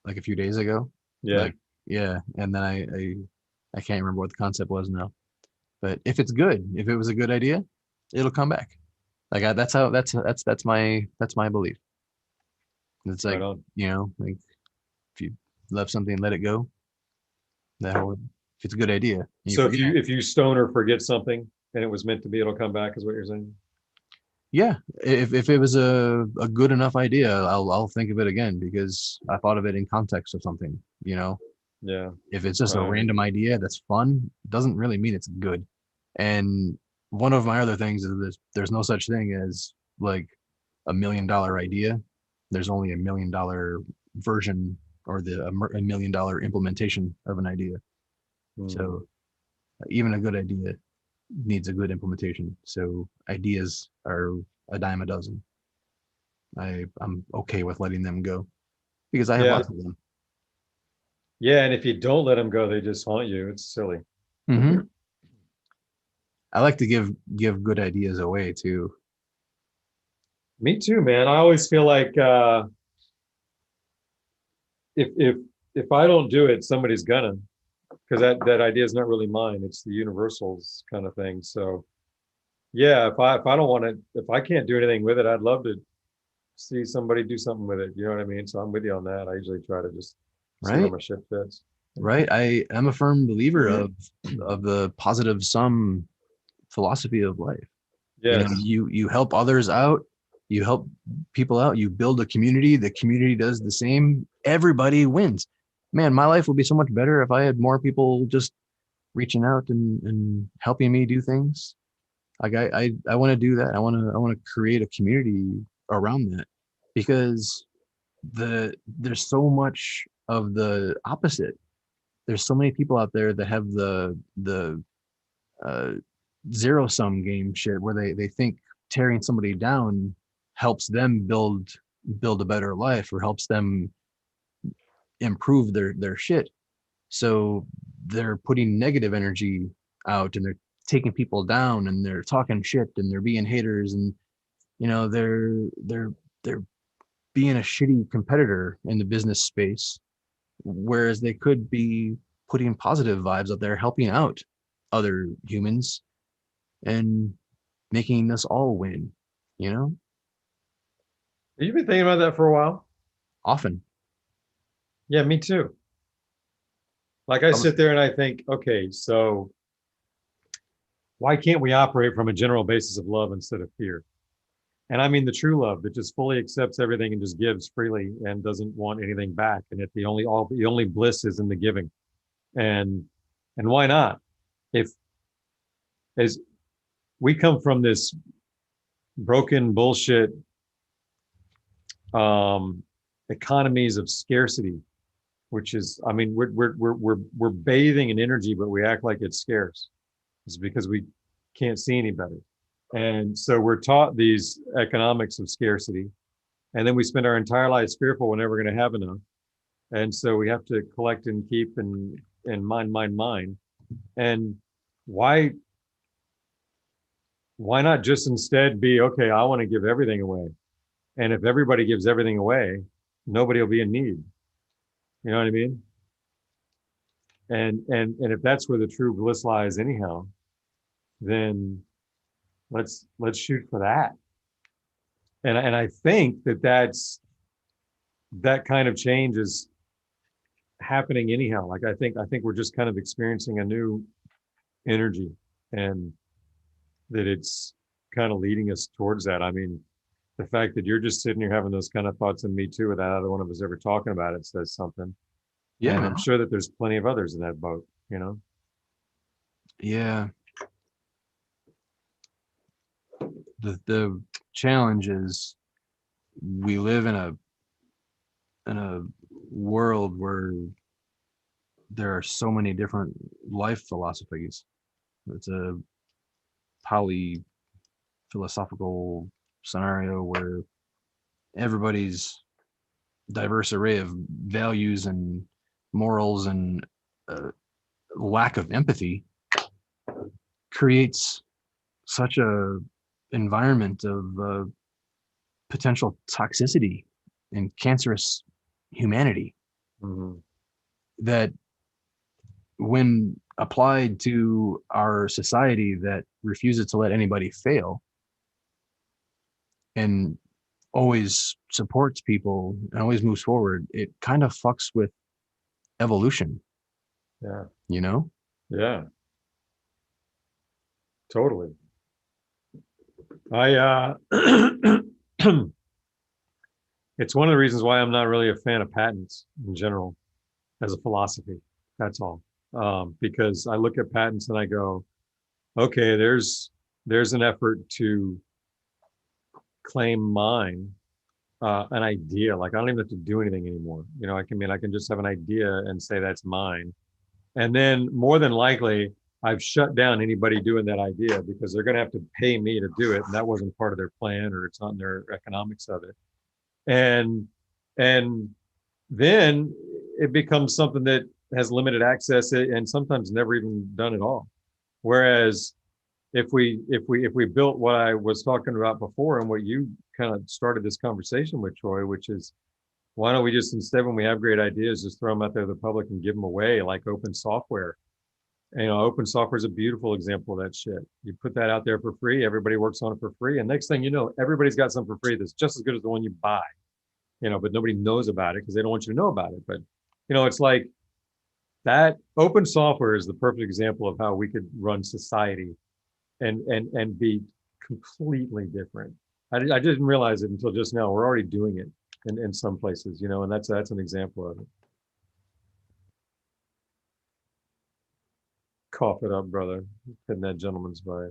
like a few days ago. Yeah. Like, yeah. And then I can't remember what the concept was now. But if it's good, if it was a good idea, it'll come back. Like that's my belief. It's like, Right on. like if you love something, let it go. That whole, if it's a good idea. So if you stone or forget something and it was meant to be, it'll come back, is what you're saying? Yeah, if it was a good enough idea, I'll think of it again because I thought of it in context of something. Yeah. If it's just a Right. random idea that's fun, doesn't really mean it's good. And one of my other things is this: there's no such thing as like $1 million idea. There's only $1 million version or $1 million implementation of an idea. So even a good idea needs a good implementation. So ideas are a dime a dozen. I'm okay with letting them go because I have Yeah. lots of them. Yeah, and if you don't let them go, they just haunt you. It's silly. Mm-hmm. I like to give good ideas away too. Me too, man. I always feel like if I don't do it, somebody's gonna, because that idea is not really mine. It's the universals kind of thing. So yeah, if I don't want to, if I can't do anything with it, I'd love to see somebody do something with it. You know what I mean? So I'm with you on that. I usually try to just see where Right, my shit fits. right. I'm a firm believer of the positive sum philosophy of life. Yes. You help others out, you help people out, you build a community, the community does the same, everybody wins. Man, my life would be so much better if I had more people just reaching out and helping me do things. Like I want to do that. I want to create a community around that because there's so much of the opposite. There's so many people out there that have the uh, zero sum game shit where they think tearing somebody down helps them build a better life or helps them improve their shit. So they're putting negative energy out and they're taking people down and they're talking shit and they're being haters and they're being a shitty competitor in the business space, whereas they could be putting positive vibes out there, helping out other humans and making us all win, you know, Have you been thinking about that for a while? often. Yeah, me too. Like I sit there and I think, okay, so why can't we operate from a general basis of love instead of fear? And I mean the true love that just fully accepts everything and just gives freely and doesn't want anything back. And if the only bliss is in the giving. And why not? If as we come from this broken bullshit um economies of scarcity, which is, I mean, we're bathing in energy, but we act like it's scarce. It's because we can't see any better. And so we're taught these economics of scarcity. And then we spend our entire lives fearful we're never going to have enough. And so we have to collect and keep and mine. And why not just instead be, okay, I want to give everything away. And if everybody gives everything away, nobody will be in need. You know what I mean? And if that's where the true bliss lies anyhow, then let's shoot for that. And I think that kind of change is happening anyhow. Like I think we're just kind of experiencing a new energy and that it's kind of leading us towards that. I mean, the fact that you're just sitting here having those kind of thoughts and me too without either one of us ever talking about it says something. Yeah, And man. I'm sure that there's plenty of others in that boat, you know? Yeah. The challenge is we live in a world where there are so many different life philosophies. It's a poly philosophical scenario where everybody's diverse array of values and morals and lack of empathy creates such a environment of potential toxicity and cancerous humanity that when applied to our society that refuses to let anybody fail and always supports people and always moves forward, it kind of fucks with evolution. Yeah. You know? Yeah. Totally. I it's one of the reasons why I'm not really a fan of patents in general as a philosophy. That's all. Because I look at patents and I go, okay, there's an effort to claim mine, an idea. Like I don't even have to do anything anymore. You know, I can just have an idea and say that's mine. And then more than likely, I've shut down anybody doing that idea because they're going to have to pay me to do it. And that wasn't part of their plan, or it's not in their economics of it. And then it becomes something that has limited access and sometimes never even done at all. Whereas if we built what I was talking about before and what you kind of started this conversation with, Troy, which is why don't we just, instead, when we have great ideas, just throw them out there to the public and give them away like open software. And, you know, open software is a beautiful example of that shit. You put that out there for free, everybody works on it for free, and next thing you know, everybody's got something for free that's just as good as the one you buy. You know, but nobody knows about it because they don't want you to know about it. But, you know, it's like that open software is the perfect example of how we could run society and be completely different. I didn't realize it until just now. We're already doing it in some places, you know, and that's an example of it. Cough it up, brother. Hitting that gentleman's vibe.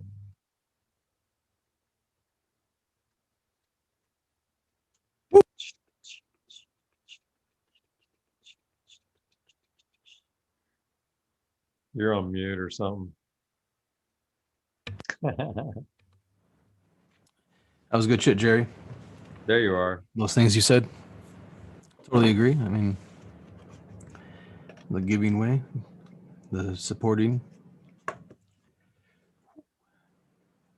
You're on mute or something. That was good shit, Jerry. There you are. Those things you said, totally agree. I mean, the giving way, the supporting.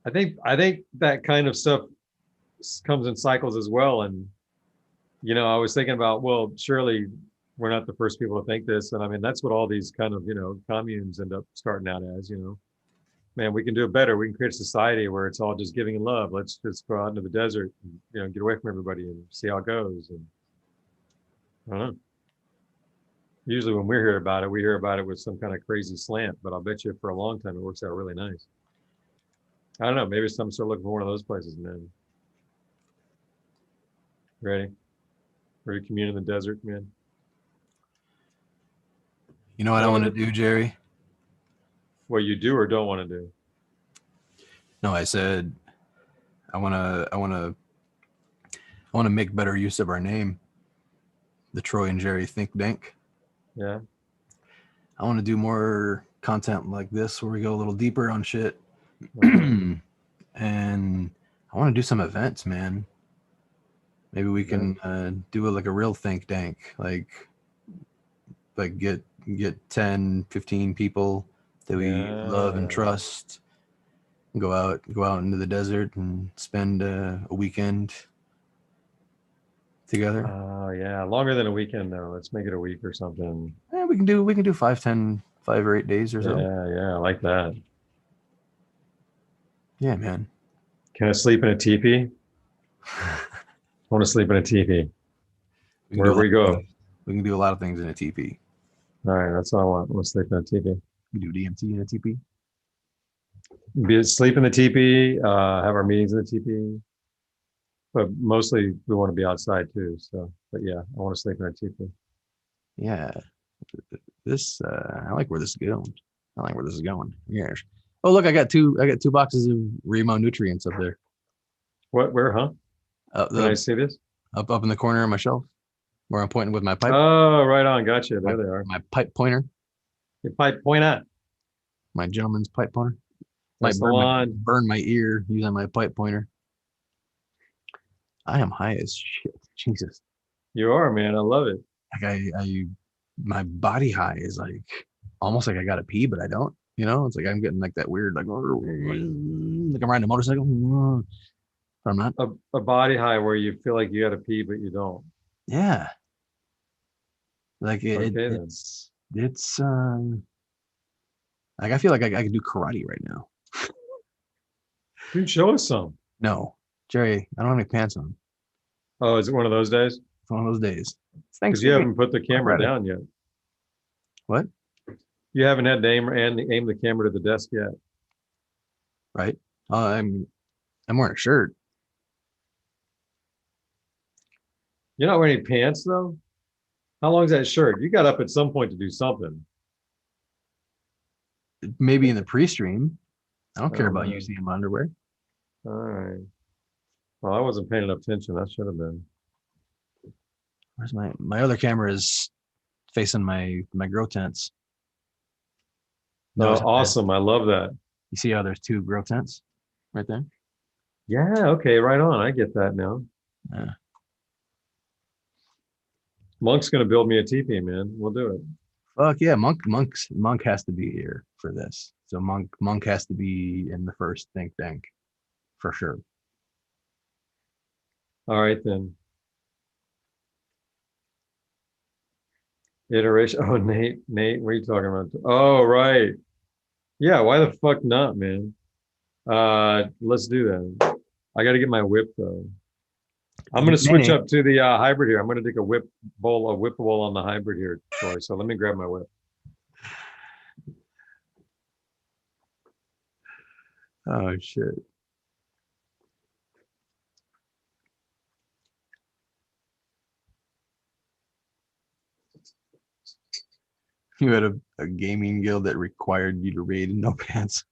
I think that kind of stuff comes in cycles as well. And, you know, I was thinking about, well, surely we're not the first people to think this. And I mean, that's what all these kind of, you know, communes end up starting out as, you know, man, we can do it better. We can create a society where it's all just giving and love. Let's just go out into the desert and, you know, get away from everybody and see how it goes. And I don't know. Usually when we hear about it, we hear about it with some kind of crazy slant, but I'll bet you for a long time, it works out really nice. I don't know. Maybe some start looking for one of those places, man. Ready? Ready to commune in the desert, man? You know what I want to do, Jerry? What you do or don't want to do? No, I said I want to make better use of our name, the Troy and Jerry Think Dank. Yeah. I want to do more content like this where we go a little deeper on shit. And I want to do some events, man. Maybe we can do it like a real think tank, like get 10, 15 people that we love and trust, go out into the desert and spend a weekend together. Oh yeah, longer than a weekend though. Let's make it a week or something. Yeah, we can do 5 or 8 days or so. Yeah, I like that. Yeah, man. Can I sleep in a teepee? I want to sleep in a teepee. Wherever we go. We can do a lot of things in a teepee. All right, that's all I want. I want to sleep in a teepee. We do DMT in a teepee. Sleep in the teepee, have our meetings in the teepee. But mostly we want to be outside too. So, but yeah, I want to sleep in a teepee. Yeah. I like where this is going. Yes. Oh, look, I got two boxes of Remo nutrients up there. What, where, huh? Can I see this? Up in the corner of my shelf. where I'm pointing with my pipe. Oh, right on. Gotcha. My, There they are. my pipe pointer, Your pipe point at. my gentleman's pipe pointer. That's the one. Burn my ear using my pipe pointer. I am high as shit. Jesus. You are, man. I love it. Like my body high is like almost like I gotta pee, but I don't. You know, it's like I'm getting like that weird, like I'm riding a motorcycle. But I'm not. A body high where you feel like you got to pee, but you don't. Yeah. Like Okay, then. it's like I feel like I could do karate right now. Dude, show us some. No, Jerry, I don't have any pants on. Oh, is it one of those days? It's one of those days. It's Because you Thanksgiving. haven't put the camera Friday. down yet. What? You haven't had to aim the camera to the desk yet. Right? I'm wearing a shirt. You're not wearing any pants though? How long is that shirt? You got up at some point to do something. Maybe in the pre-stream. I don't care Oh, about man. you seeing my underwear. All right. Well, I wasn't paying enough attention. That should have been. Where's my other camera is facing my grow tents. No, Notice how awesome. I love that. you see how there's two grow tents right there? Yeah. Okay. Right on. I get that now. Yeah. Monk's gonna build me a teepee, man. We'll do it. Fuck yeah, Monk has to be here for this. So Monk has to be in the first think tank for sure. All right then. Iteration. Oh, Nate, what are you talking about? Oh, right. Yeah, why the fuck not, man? Let's do that. I got to get my whip though. I'm going to switch up to the hybrid here. I'm going to take a whip bowl on the hybrid here, Troy. So let me grab my whip. Oh shit. You had a gaming guild that required you to raid in no pants.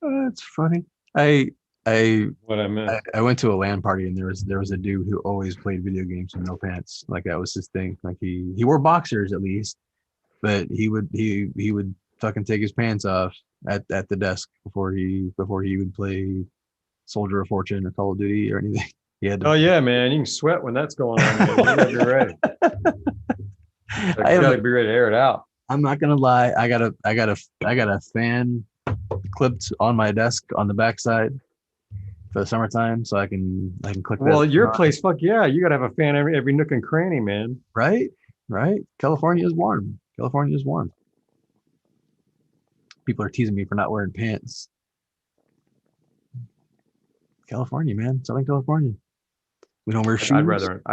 Oh, that's funny. What I meant. I went to a LAN party and there was a dude who always played video games in no pants. Like that was his thing. Like he wore boxers at least, but he would fucking take his pants off at the desk before he would play Soldier of Fortune or Call of Duty or anything. He had to, Oh yeah, man. You can sweat when that's going on. Man. You gotta be ready. You gotta be ready to air it out. I'm not gonna lie. I got a fan clipped on my desk on the backside for the summertime, so I can click that. Well, your place, fuck yeah. You gotta have a fan every nook and cranny, man. Right. California is warm. People are teasing me for not wearing pants. California, man. Southern California. We don't wear shoes. I'd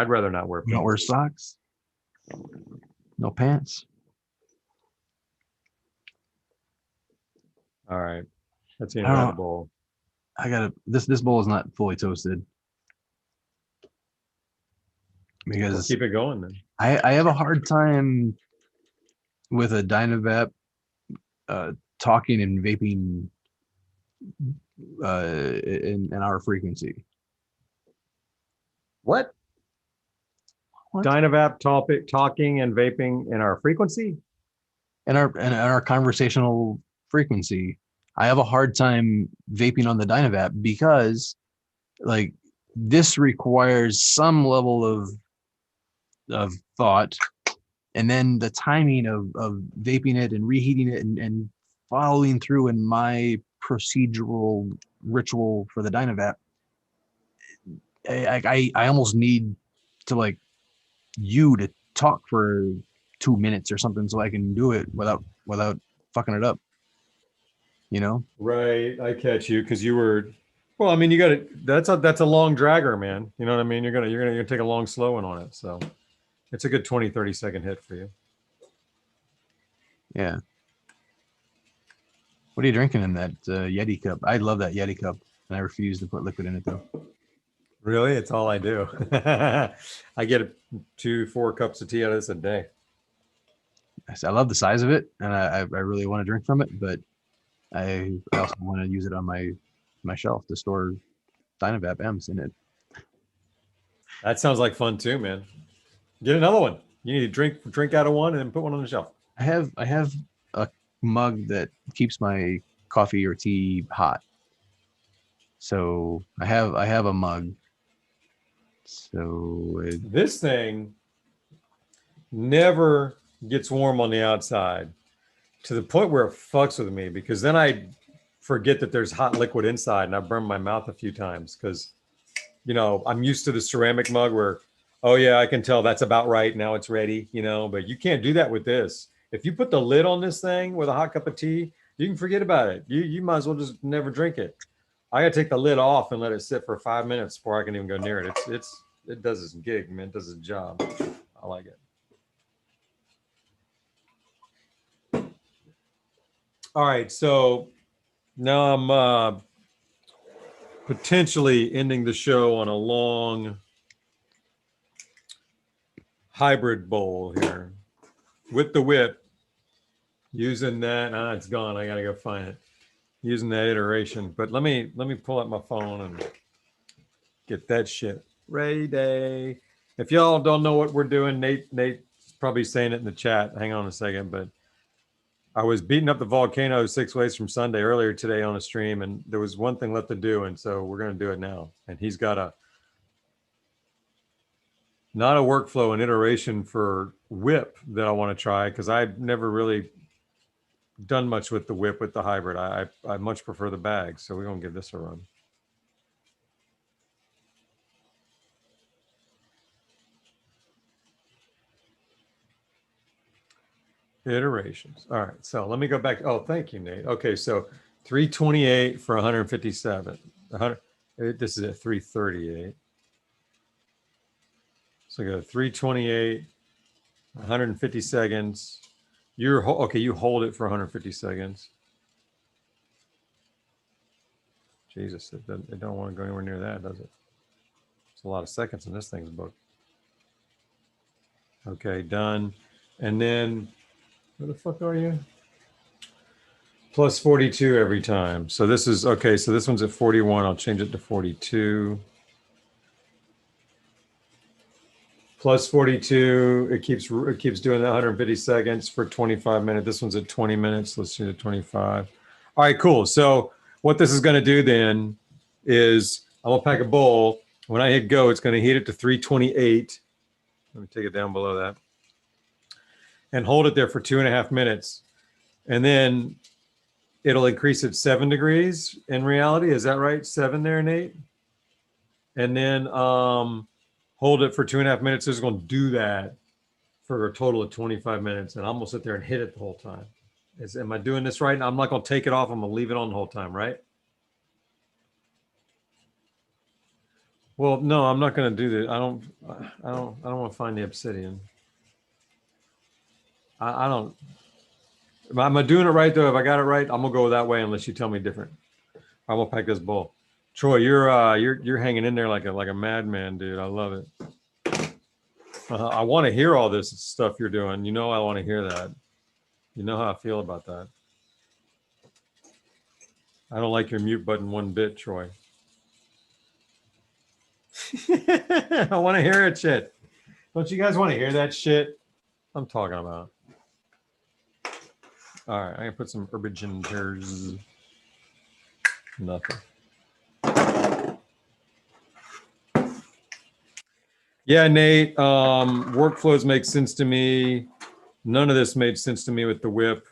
rather not wear pants. We don't wear socks. No pants. All right. That's the end bowl. This bowl is not fully toasted. Because we'll keep it going then. I have a hard time with a Dynavap talking and vaping in our frequency. What? Dynavap talking and vaping in our frequency? In our conversational frequency. I have a hard time vaping on the Dynavap because like this requires some level of thought, and then the timing of vaping it and reheating it and following through in my procedural ritual for the Dynavap. I almost need to like you to talk for 2 minutes or something so I can do it without fucking it up. You know? Right. I catch you because you were. Well, I mean, you got to. That's a long dragger, man. You know what I mean? You're gonna take a long slow one on it. So it's a good 20-30 second hit for you. Yeah. What are you drinking in that Yeti cup? I love that Yeti cup, and I refuse to put liquid in it though. Really? It's all I do. I get 2-4 cups of tea out of this a day. I love the size of it, and I really want to drink from it, but I also want to use it on my shelf to store Dynavap M's in it. That sounds like fun too, man. Get another one. You need to drink out of one and then put one on the shelf. I have a mug that keeps my coffee or tea hot. So I have a mug. So this thing never gets warm on the outside to the point where it fucks with me, because then I forget that there's hot liquid inside and I burn my mouth a few times because, you know, I'm used to the ceramic mug where, oh yeah, I can tell that's about right. Now it's ready, you know, but you can't do that with this. If you put the lid on this thing with a hot cup of tea, you can forget about it. You might as well just never drink it. I got to take the lid off and let it sit for 5 minutes before I can even go near it. It does its gig, man. It does its job. I like it. All right, so now I'm potentially ending the show on a long hybrid bowl here with the whip, using that. It's gone. I gotta go find it. Using that iteration, but let me pull out my phone and get that shit ready. If y'all don't know what we're doing, Nate's probably saying it in the chat. Hang on a second, but I was beating up the Volcano 6 ways from Sunday earlier today on a stream, and there was one thing left to do, and so we're going to do it now. And he's got not a workflow, an iteration for whip that I want to try, because I've never really done much with the whip with the hybrid. I much prefer the bag, so we're going to give this a run. Iterations. All right, so let me go back. Oh, thank you, Nate. Okay, so 328 for 157. This is at 338. So go 328, 150 seconds. Okay, you hold it for 150 seconds. Jesus, it don't want to go anywhere near that, does it? It's a lot of seconds in this thing's book. Okay, done. And then, where the fuck are you? Plus 42 every time. So this is, okay, so this one's at 41. I'll change it to 42. Plus 42, it keeps doing that 150 seconds for 25 minutes. This one's at 20 minutes. Let's do the 25. All right, cool. So what this is going to do then is I'm going to pack a bowl. When I hit go, it's going to heat it to 328. Let me take it down below that. And hold it there for 2.5 minutes. And then it'll increase it 7 degrees in reality. Is that right? 7 there, Nate? And then hold it for 2.5 minutes. It's going to do that for a total of 25 minutes. And I'm going to sit there and hit it the whole time. Am I doing this right? I'm not going to take it off. I'm going to leave it on the whole time, right? Well, no, I'm not going to do that. I don't want to find the obsidian. I don't. Am I doing it right though? If I got it right, I'm gonna go that way unless you tell me different. I'm gonna pack this bowl. Troy, you're hanging in there like a madman, dude. I love it. I want to hear all this stuff you're doing. You know I want to hear that. You know how I feel about that. I don't like your mute button one bit, Troy. I want to hear it, shit. Don't you guys want to hear that shit I'm talking about? All right, I'm gonna put some herbaginters. Nothing. Yeah, Nate. Workflows make sense to me. None of this made sense to me with the whip,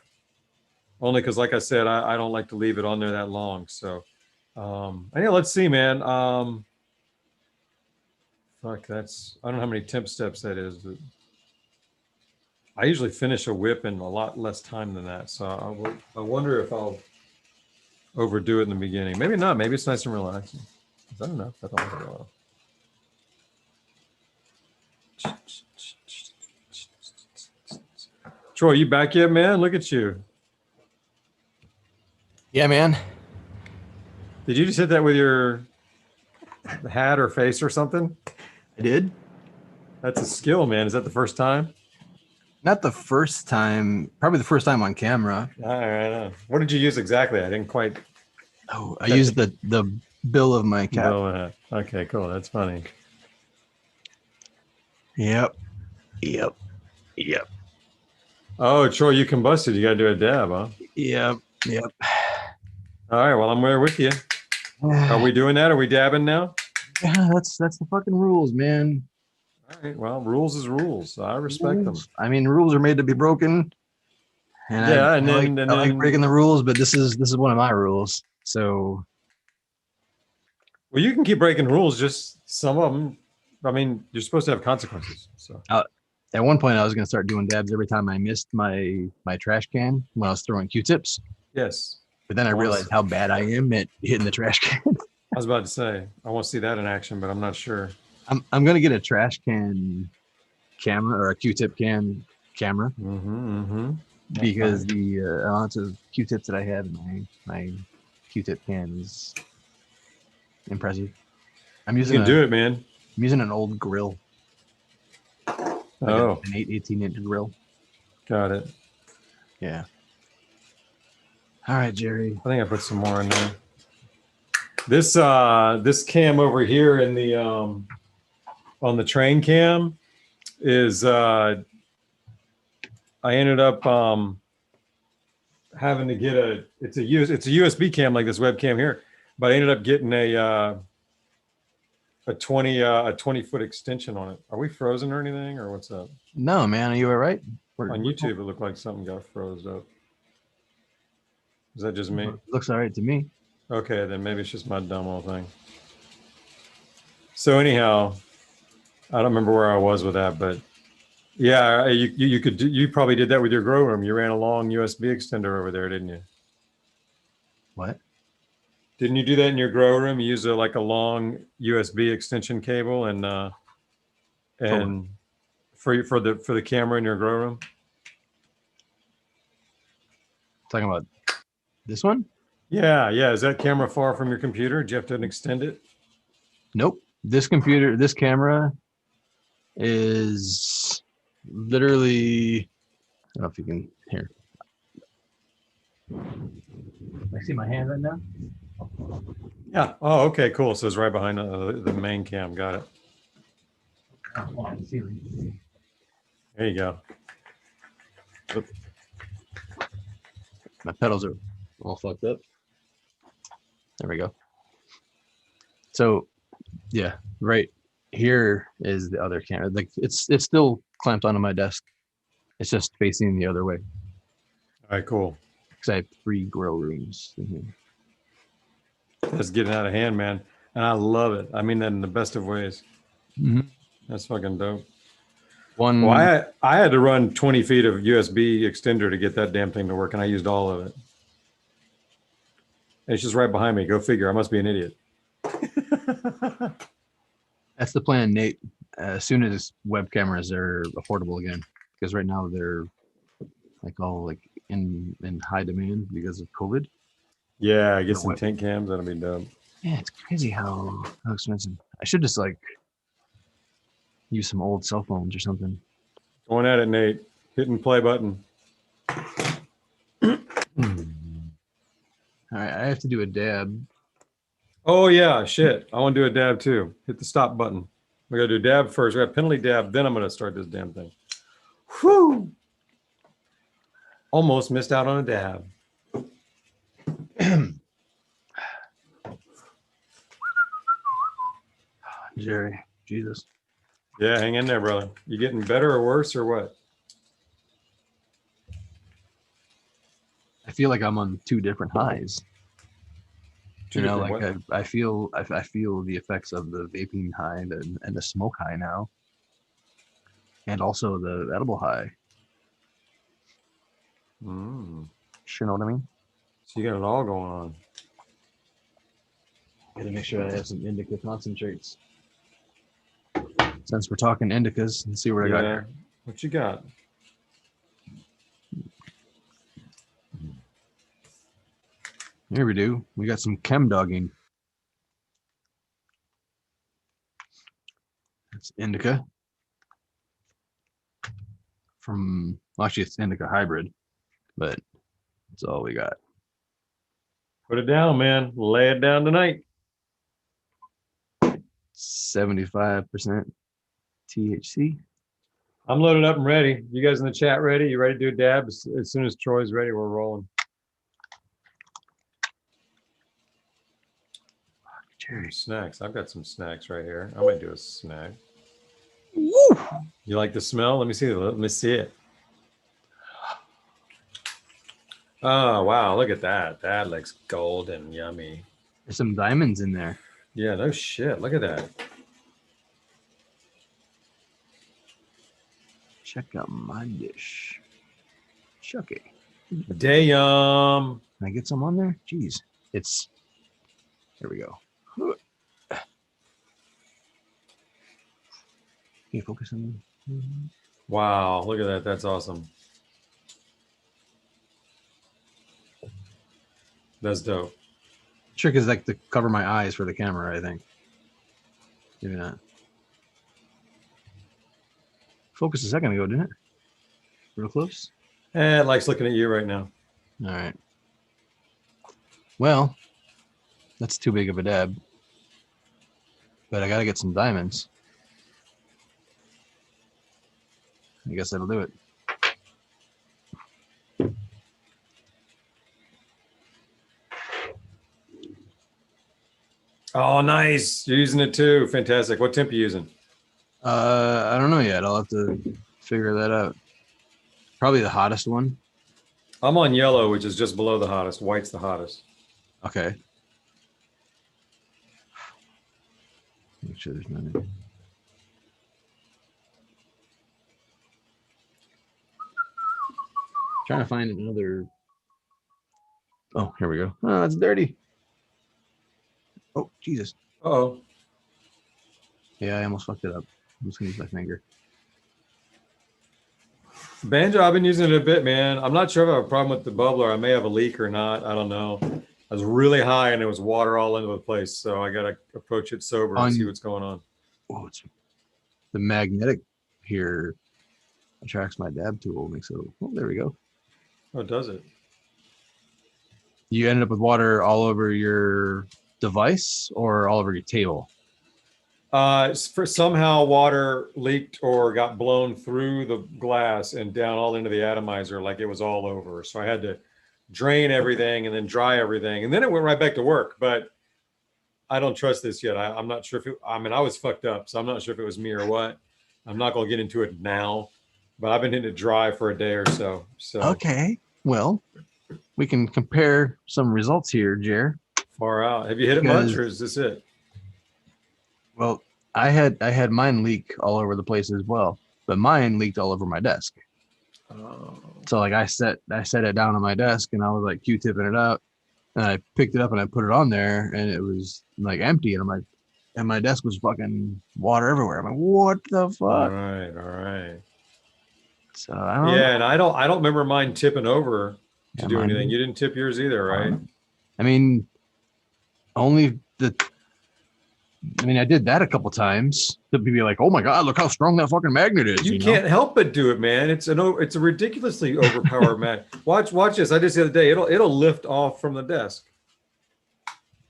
only because, like I said, I don't like to leave it on there that long. So, yeah, let's see, man. Fuck, I don't know how many temp steps that is, but I usually finish a whip in a lot less time than that. So I wonder if I'll overdo it in the beginning. Maybe not. Maybe it's nice and relaxing. I don't know. I don't know. Troy, you back yet, man? Look at you. yeah, man. Did you just hit that with your hat or face or something? I did. That's a skill, man. Is that the first time? Not the first time. Probably the first time on camera. All right. What did you use exactly? I didn't quite. Oh, I used the bill of my cap. Okay, cool. That's funny. Yep. Yep. Yep. Oh, Troy, you combusted. You got to do a dab, huh? Yep. Yep. All right. Well, I'm there with you. Are we doing that? Are we dabbing now? Yeah, that's the fucking rules, man. All right. Well, rules is rules. I respect them. I mean, rules are made to be broken, and Yeah, and I like breaking then the rules, but this is one of my rules. So well, you can keep breaking rules. Just some of them. I mean, you're supposed to have consequences. So at one point, I was gonna start doing dabs every time I missed my trash can when I was throwing Q-tips. yes, But then I realized how bad I am at hitting the trash can. I was about to say I want to see that in action, but I'm not sure. I'm gonna get a trash can camera or a Q-tip can camera because the amounts of Q-tips that I have in my Q-tip can is impressive. You can do it, man. I'm using an old grill, like Oh, an 18-inch grill. got it. Yeah. All right, Jerry. I think I put some more in there. This cam over here in the on the train cam is I ended up having to get it's a USB cam like this webcam here, but I ended up getting a 20-foot extension on it. Are we frozen or anything, or what's up? No, man, are you all right? On YouTube, it looked like something got froze up. Is that just me? Looks all right to me. Okay, then maybe it's just my dumb old thing. So anyhow, I don't remember where I was with that, but yeah, you probably did that with your grow room. You ran a long USB extender over there, didn't you? What? Didn't you do that in your grow room? You use like a long USB extension cable and for the camera in your grow room. Talking about this one? Yeah. Is that camera far from your computer? Do you have to extend it? Nope. This camera is literally, I don't know if you can hear. I see my hand right now. Yeah. Oh, okay, cool. So it's right behind the main cam. Got it. There you go. Oops. My pedals are all fucked up. There we go. So, yeah, right here is the other camera. Like it's still clamped onto my desk. It's just facing the other way. All right, cool. Because I have 3 grow rooms in here. That's getting out of hand, man. And I love it. I mean that in the best of ways. Mm-hmm. That's fucking dope. One. Well, I had to run 20 feet of USB extender to get that damn thing to work, and I used all of it. It's just right behind me. Go figure. I must be an idiot. That's the plan, Nate. As soon as web cameras are affordable again, because right now they're like all like in high demand because of COVID. Yeah, get some tank cams. That'll be dope. Yeah, it's crazy how expensive. I should just like use some old cell phones or something. Going at it, Nate. Hitting play button. All right, I have to do a dab. Oh yeah, shit. I want to do a dab too. Hit the stop button. We gotta do dab first. We got penalty dab, then I'm gonna start this damn thing. Whew. Almost missed out on a dab. Jerry, Jesus. Yeah, hang in there, brother. You getting better or worse or what? I feel like I'm on 2 different highs. I feel the effects of the vaping high and the smoke high now, and also the edible high. Sure know what I mean? So you got it all going on. Gotta make sure I have some indica concentrates. Since we're talking indicas, let's see what I got here. What you got? Here we do. We got some chem dogging. It's indica from, well, actually it's indica hybrid, but that's all we got. Put it down, man. Lay it down tonight. 75%. THC. I'm loaded up and ready. You guys in the chat ready? You ready to do a dab? As soon as Troy's ready, we're rolling. Jerry. Snacks. I've got some snacks right here. I might do a snack. Woo! You like the smell? Let me see. Let me see it. Oh, wow. Look at that. That looks golden, yummy. There's some diamonds in there. Yeah, no shit. Look at that. Check out my dish. Chucky. Damn. Can I get some on there? Jeez. It's, here we go. Can you focus on me? Wow. Look at that. That's awesome. That's dope. Trick is like to cover my eyes for the camera, I think. Maybe not. Focus a second ago, didn't it? Real close. It likes looking at you right now. All right. Well, that's too big of a dab. But I got to get some diamonds. I guess that'll do it. Oh, nice. You're using it too. Fantastic. What temp are you using? I don't know yet. I'll have to figure that out. Probably the hottest one. I'm on yellow, which is just below the hottest. White's the hottest. Okay. Make sure there's none in. Trying to find another. Oh, here we go. Oh, it's dirty. Oh, Jesus. Uh-oh. Yeah, I almost fucked it up. I'm just gonna use my finger. Banjo, I've been using it a bit, man. I'm not sure if I have a problem with the bubbler. I may have a leak or not. I don't know. I was really high and it was water all into the place. So I got to approach it sober and see what's going on. Oh, it's the magnetic here attracts my dab tool. Makes it. Oh, there we go. Oh, does it? You ended up with water all over your device or all over your table? For somehow water leaked or got blown through the glass and down all into the atomizer like it was all over. So I had to drain everything and then dry everything. And then it went right back to work. But I don't trust this yet. I'm not sure if it, I mean, I was fucked up. So I'm not sure if it was me or what. I'm not going to get into it now. But I've been hitting it dry for a day or so. So okay. Well, we can compare some results here, Jer. Far out. Have you hit it much or is this it? Well, I had mine leak all over the place as well, but mine leaked all over my desk. Oh. So like I set it down on my desk and I was like Q-tipping it out, and I picked it up and I put it on there and it was like empty, and I'm like, and my desk was fucking water everywhere. I'm like, what the fuck? All right. So I don't know. And I don't remember mine tipping over to do anything. You didn't tip yours either, right? I mean, only I did that a couple times to be like, oh my God, look how strong that fucking magnet is. You can't help but do it, man. It's a ridiculously overpowered magnet. Watch this. I just the other day, it'll lift off from the desk.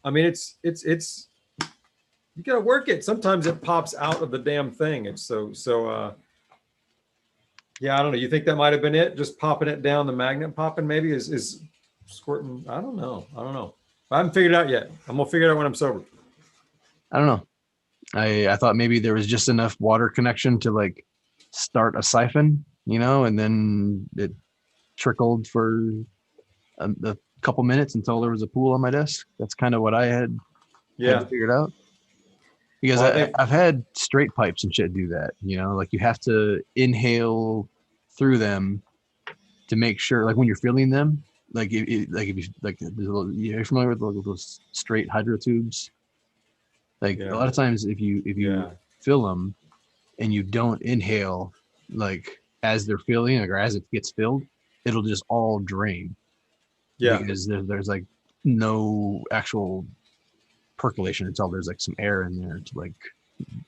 I mean, it's you gotta work it. Sometimes it pops out of the damn thing. It's so yeah, I don't know. You think that might have been it? Just popping it down, the magnet popping maybe is squirting. I don't know. I haven't figured it out yet. I'm gonna figure it out when I'm sober. I don't know. I thought maybe there was just enough water connection to like start a siphon, and then it trickled for a couple minutes until there was a pool on my desk. That's kind of what I had figured out. Because I've had straight pipes and shit do that, like you have to inhale through them to make sure, like when you're filling them, like if you're familiar with those straight hydro tubes. Like a lot of times if you fill them and you don't inhale, like as they're filling or as it gets filled, it'll just all drain. Yeah. Because there's like no actual percolation until there's like some air in there to like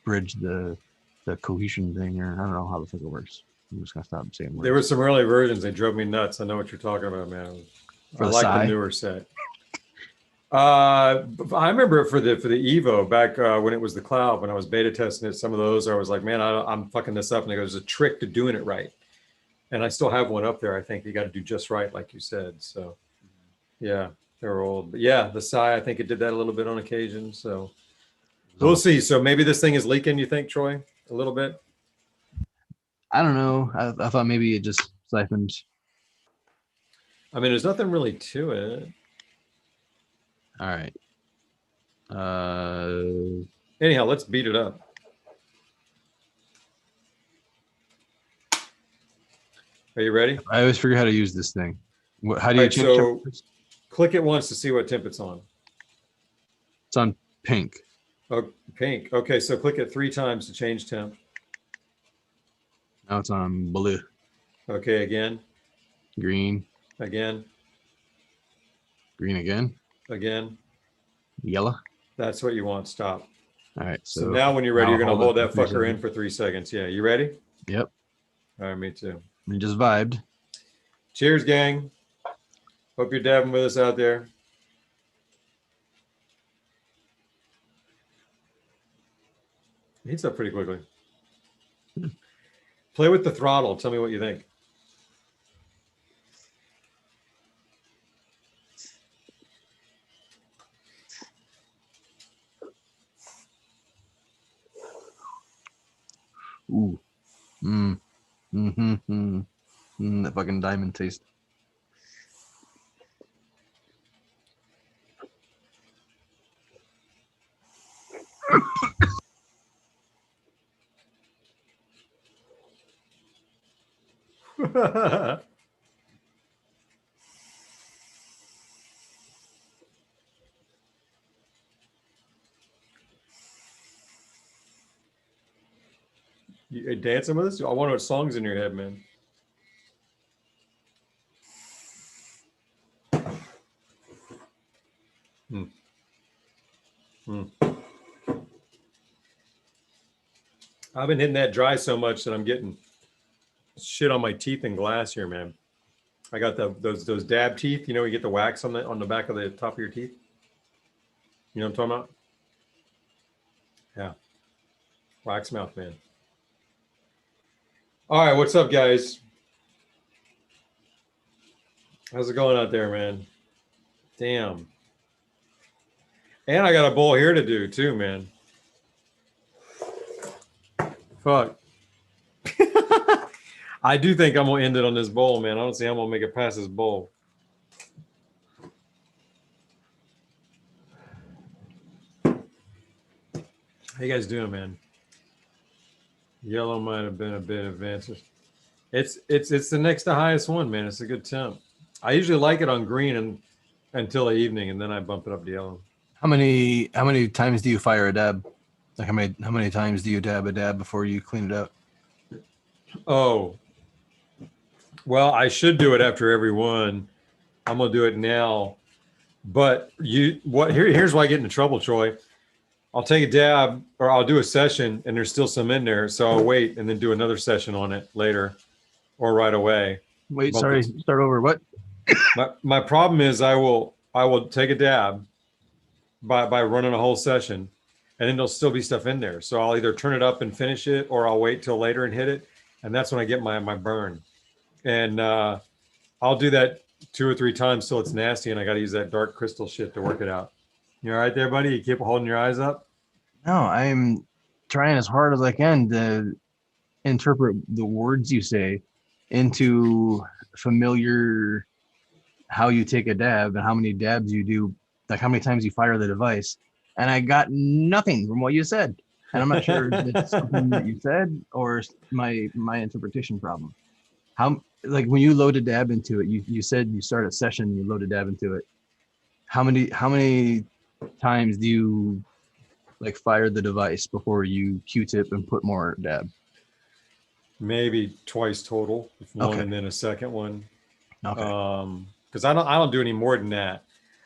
bridge the cohesion thing, or I don't know how the fuck it works. I'm just gonna stop saying words. There were some early versions. They drove me nuts. I know what you're talking about, man. I like the newer set. I remember it for the Evo back when it was the cloud, when I was beta testing it. Some of those I was like, man, I'm fucking this up. And there's a trick to doing it right. And I still have one up there. I think you got to do just right, like you said. So yeah, they're old. But yeah, the Psy, I think it did that a little bit on occasion. So we'll see. So maybe this thing is leaking, you think, Troy, a little bit? I don't know. I thought maybe it just siphoned. I mean, there's nothing really to it. All right. Anyhow, let's beat it up. Are you ready? I always forget how to use this thing. How do you Right, change so temperatures? click it once to see what temp it's on. It's on pink. Oh, pink. Okay, so click it 3 times to change temp. Now it's on blue. Okay, again, Green. again, Green again. again. Yellow. That's what you want. Stop. All right. So now when you're ready, now you're going to hold it that for 3 fucker in seconds. for 3 seconds. Yeah, you ready? Yep. All right, me too. We just vibed. Cheers, gang. Hope you're dabbing with us out there. It heats up pretty quickly. Play with the throttle. Tell me what you think. Ooh. That fucking diamond taste. You dancing with us? I wonder what song's in your head, man. I've been hitting that dry so much that I'm getting shit on my teeth and glass here, man. I got those dab teeth. You know, you get the wax on the back of the top of your teeth. You know what I'm talking about? Yeah. Wax mouth, man. All right, what's up, guys? How's it going out there, man? Damn. And I got a bowl here to do too, man. Fuck. I do think I'm gonna end it on this bowl, man. I don't see how I'm gonna make it past this bowl. How you guys doing, man? Yellow might have been a bit advanced. It's the next to highest one, man. It's a good temp. I usually like it on green until the evening, and then I bump it up to yellow. How many times do you fire a dab? Like how many times do you dab a dab before you clean it out? Oh, well, I should do it after every one. I'm gonna do it now. But here's why I get into trouble, Troy. I'll take a dab or I'll do a session and there's still some in there. So I'll wait and then do another session on it later or right away. Wait, sorry, start over. What? My problem is I will take a dab by running a whole session and then there'll still be stuff in there. So I'll either turn it up and finish it or I'll wait till later and hit it. And that's when I get my burn. And I'll do that 2 or 3 times till it's nasty and I got to use that dark crystal shit to work it out. You all right there, buddy? You keep holding your eyes up? No, I'm trying as hard as I can to interpret the words you say into familiar how you take a dab and how many dabs you do, like how many times you fire the device. And I got nothing from what you said. And I'm not sure if it's something that you said or my interpretation problem. How, like when you load a dab into it, you said you start a session, you load a dab into it. How many times do you like fire the device before you Q-tip and put more dab? Maybe twice total, one Okay. and then a second one. Okay. Because I don't do any more than that.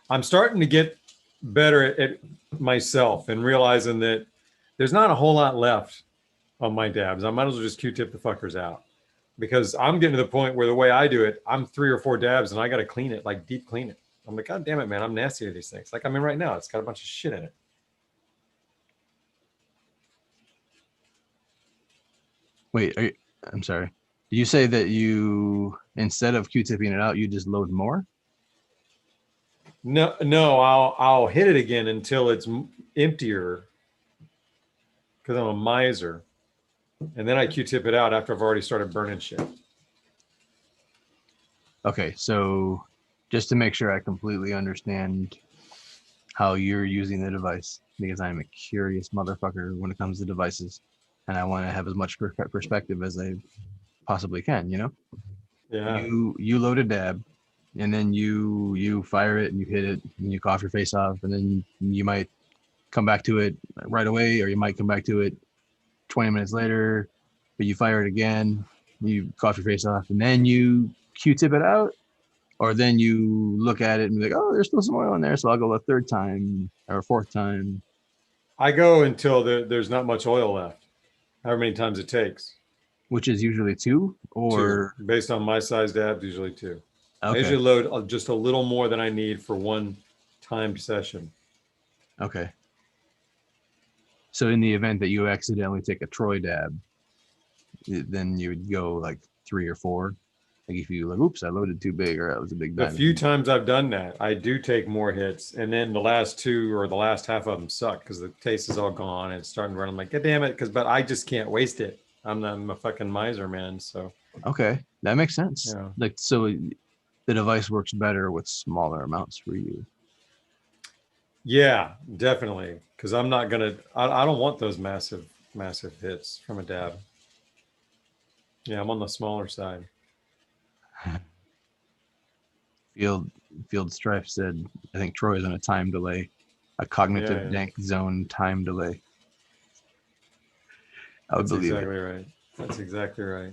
I'm starting to get better at myself and realizing that there's not a whole lot left on my dabs. I might as well just Q-tip the fuckers out because I'm getting to the point where the way I do it, I'm 3 or 4 dabs and I got to clean it, like deep clean it. I'm like, God damn it, man, I'm nasty to these things. Like, I mean, right now, it's got a bunch of shit in it. Wait, I'm sorry. Did you say that you, instead of Q-tipping it out, you just load more? No, I'll hit it again until it's emptier because I'm a miser. And then I Q-tip it out after I've already started burning shit. Okay, so just to make sure I completely understand how you're using the device, because I'm a curious motherfucker when it comes to devices, and I want to have as much perspective as I possibly can, you know? Yeah. You load a dab, and then you fire it and you hit it and you cough your face off, and then you might come back to it right away, or you might come back to it 20 minutes later, but you fire it again, you cough your face off, and then you Q-tip it out, or then you look at it and be like, oh, there's still some oil in there, so I'll go a third time or a fourth time. I go until there's not much oil left, however many times it takes. Which is usually two, Two. or Based on my size dabs, usually two. I okay, usually load just a little more than I need for one timed session. okay. So in the event that you accidentally take a Troy dab, then you would go like 3 or 4. Like if you like, oops, I loaded too big, or that was a big The bag. few times I've done that, I do take more hits, and then the last two or the last half of them suck because the taste is all gone and it's starting to run. I'm like, God damn it, but I just can't waste it. I'm a fucking miser, man. So Okay, that makes sense. yeah, Like so, the device works better with smaller amounts for you. yeah, definitely. Because I'm not gonna. I don't want those massive hits from a dab. Yeah, I'm on the smaller side. Field Field Strife said, I think Troy is on a time delay, a cognitive Yeah. dank zone time delay. I would That's believe exactly right. That's exactly right.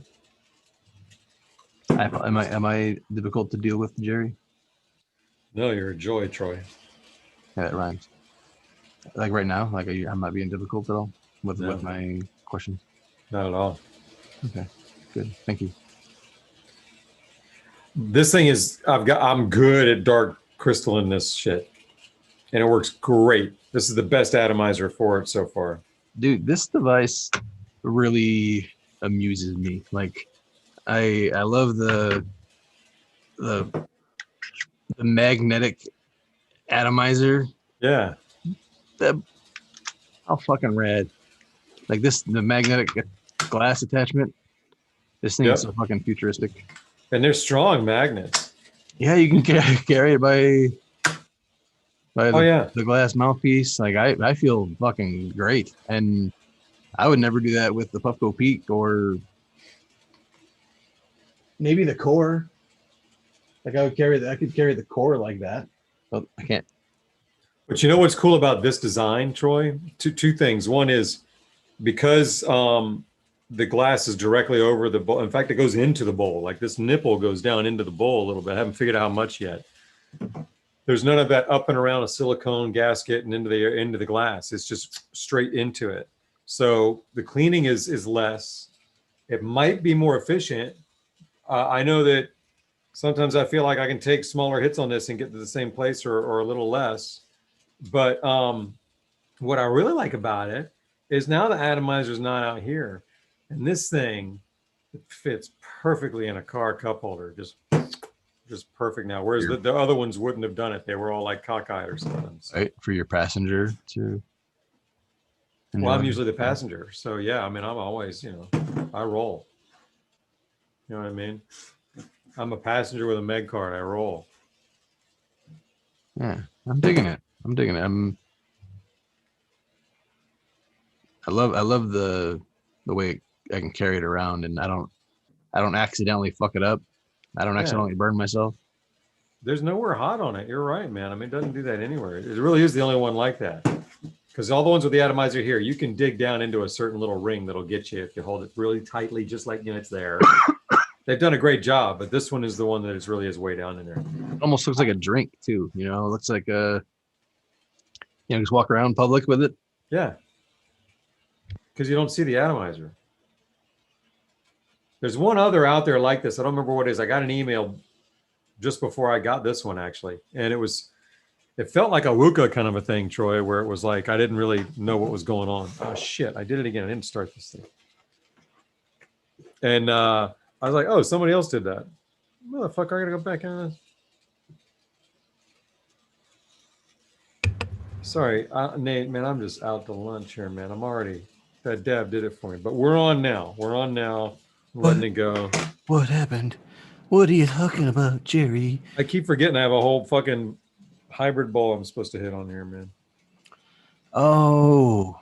it. Am I difficult to deal with, Jerry? No, you're a joy, Troy. Yeah, that rhymes. Like right now, like I'm not being difficult at all with No, my questions. not at all. Okay, good. Thank you. This thing is, I'm good at dark crystal in this shit, and it works great. This is the best atomizer for it so far. Dude, this device really amuses me. Like I love the the magnetic atomizer. Yeah, The How fucking rad. Like the magnetic glass attachment. This thing is yep. so fucking futuristic. And they're strong magnets. Yeah, you can carry it by Oh yeah, the glass mouthpiece. Like I feel fucking great, and I would never do that with the Puffco Peak or maybe the Core. Like I could carry the Core like that, but I can't. but you know what's cool about this design, Troy? Two things. One is because the glass is directly over the bowl. In fact, it goes into the bowl. Like this nipple goes down into the bowl a little bit. I haven't figured out how much yet. There's none of that up and around a silicone gasket and into the glass. It's just straight into it. So the cleaning is less. It might be more efficient. I know that sometimes I feel like I can take smaller hits on this and get to the same place or a little less. But what I really like about it is now the atomizer is not out here, and this thing it fits perfectly in a car cup holder. Just perfect now. Whereas the other ones wouldn't have done it. They were all like cockeyed or something. So. Right, for your passenger to. Well, I'm usually the passenger, so yeah. I mean, I'm always, I roll. You know what I mean? I'm a passenger with a med card. I roll. Yeah, I'm digging it. I love the way I can carry it around, and I don't accidentally fuck it up. I don't accidentally burn myself. There's nowhere hot on it. You're right, man. I mean, it doesn't do that anywhere. It really is the only one like that. Because all the ones with the atomizer here, you can dig down into a certain little ring that'll get you if you hold it really tightly, just like it's there. They've done a great job, but this one is the one that is really is way down in there. It almost looks like a drink too. It looks like just walk around public with it. Yeah, because you don't see the atomizer. There's one other out there like this. I don't remember what it is. I got an email just before I got this one actually, and it felt like a Wuka kind of a thing, Troy, where it was like I didn't really know what was going on. Oh shit, I did it again. I didn't start this thing. And I was like, oh, somebody else did that. Motherfucker, I gotta go back on this. Sorry, Nate, man, I'm just out to lunch here, man. I'm already, that dab did it for me. But we're on now. I'm letting it go. What happened? What are you talking about, Jerry? I keep forgetting I have a whole fucking hybrid bowl I'm supposed to hit on here, man. Oh,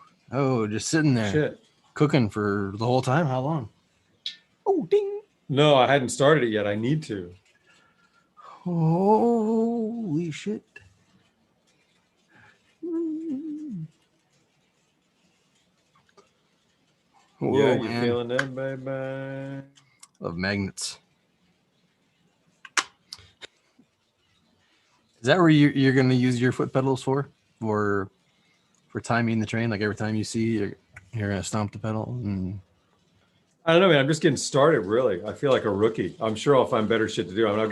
just sitting there. Shit. Cooking for the whole time? How long? Oh, ding. No, I hadn't started it yet. I need to. Holy shit. Whoa, yeah, you man. feeling that, baby? Love magnets. Is that where you're going to use your foot pedals for timing the train? Like every time you see, you're going to stomp the pedal? And I don't know, man. I'm just getting started, really. I feel like a rookie. I'm sure I'll find better shit to do. I mean, I've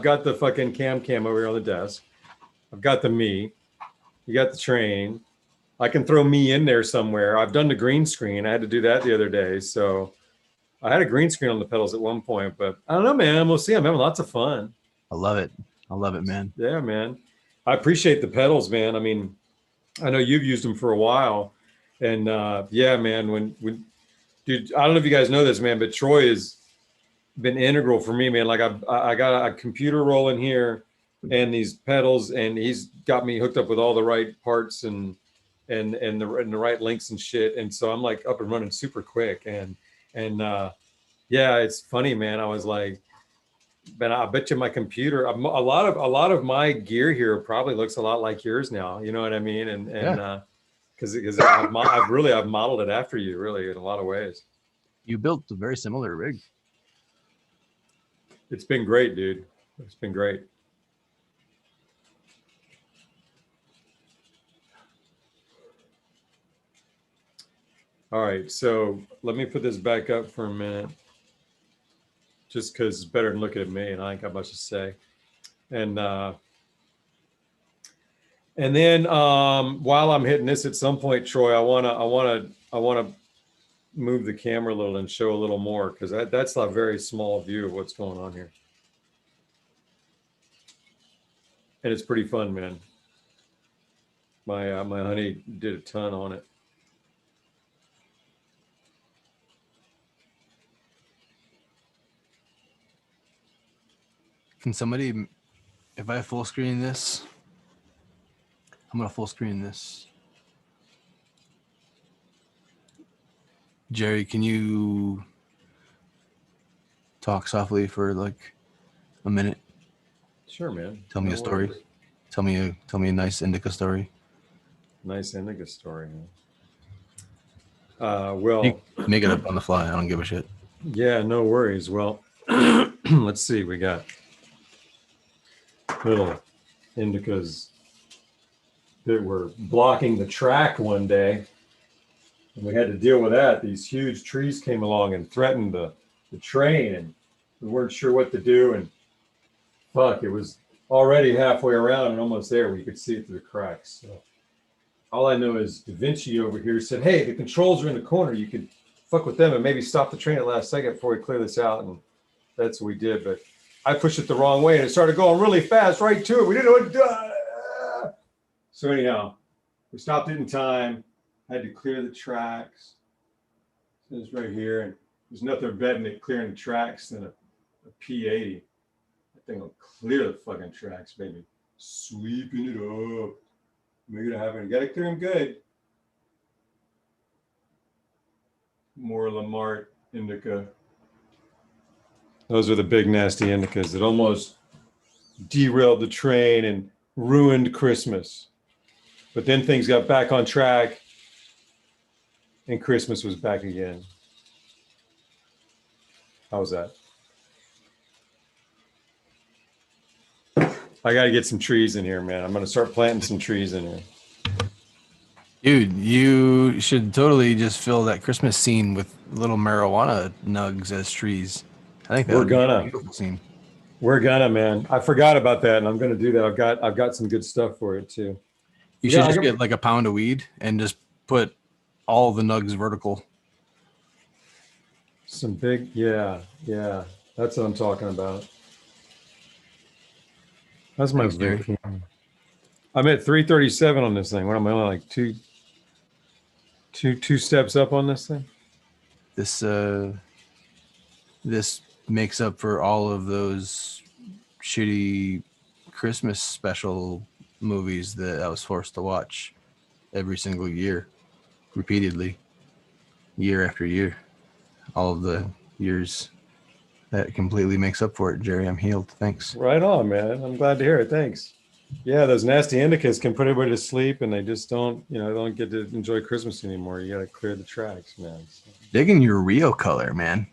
got the fucking cam over here on the desk. I've got the me. You got the train. I can throw me in there somewhere. I've done the green screen. I had to do that the other day. So I had a green screen on the pedals at one point, but I don't know, man. We'll see. I'm having lots of fun. I love it. I love it, man. Yeah, man. I appreciate the pedals, man. I mean, I know you've used them for a while. And yeah, man, when dude, I don't know if you guys know this, man, but Troy has been integral for me, man. Like I got a computer rolling here and these pedals, and he's got me hooked up with all the right parts and the right links and shit. And so I'm like up and running super quick. And yeah, it's funny, man. I was like, but I bet you my computer, a lot of my gear here probably looks a lot like yours now. You know what I mean? And because I've modeled it after you, really, in a lot of ways. You built a very similar rig. It's been great, dude. It's been great. All right, so let me put this back up for a minute, just because it's better than looking at me, and I ain't got much to say. And then while I'm hitting this, at some point, Troy, I wanna move the camera a little and show a little more, because that's a very small view of what's going on here, and it's pretty fun, man. My honey did a ton on it. Can somebody, if I full screen this, I'm going to full screen this. Jerry, can you talk softly for like a minute? Sure, man. Tell me a story. Worries. Tell me a nice Indica story. Nice Indica story. Well, you make it up on the fly. I don't give a shit. Yeah, no worries. Well, let's see. We got little Indicas that were blocking the track one day, and we had to deal with that. These huge trees came along and threatened the train, and we weren't sure what to do. And fuck, it was already halfway around and almost there. We could see it through the cracks. So all I know is Da Vinci over here said, hey, the controls are in the corner. You can fuck with them and maybe stop the train at the last second before we clear this out. And that's what we did. But I pushed it the wrong way and it started going really fast right to it. We didn't know what to do. So anyhow, we stopped it in time. Had to clear the tracks. So it's right here. And there's nothing better than it clearing the tracks than a P80. That thing will clear the fucking tracks, baby. Sweeping it up. Make it happen. You got to clear them good. More Lamart Indica. Those are the big nasty Indicas that almost derailed the train and ruined Christmas. But then things got back on track and Christmas was back again. How was that? I got to get some trees in here, man. I'm going to start planting some trees in here. Dude, you should totally just fill that Christmas scene with little marijuana nugs as trees. I think that would be a beautiful scene. We're gonna, man. I forgot about that, and I'm gonna do that. I've got some good stuff for it too. You should just get like a pound of weed and just put all the nugs vertical. Some big, yeah. That's what I'm talking about. That's my vape. I'm at 337 on this thing. What am I, like two steps up on this thing? This makes up for all of those shitty Christmas special movies that I was forced to watch every single year, repeatedly, year after year. All of the years, that completely makes up for it, Jerry. I'm healed. Thanks. Right on, man. I'm glad to hear it. Thanks. Yeah, those nasty indicas can put everybody to sleep, and they just don't get to enjoy Christmas anymore. You got to clear the tracks, man. So. Digging your Rio color, man.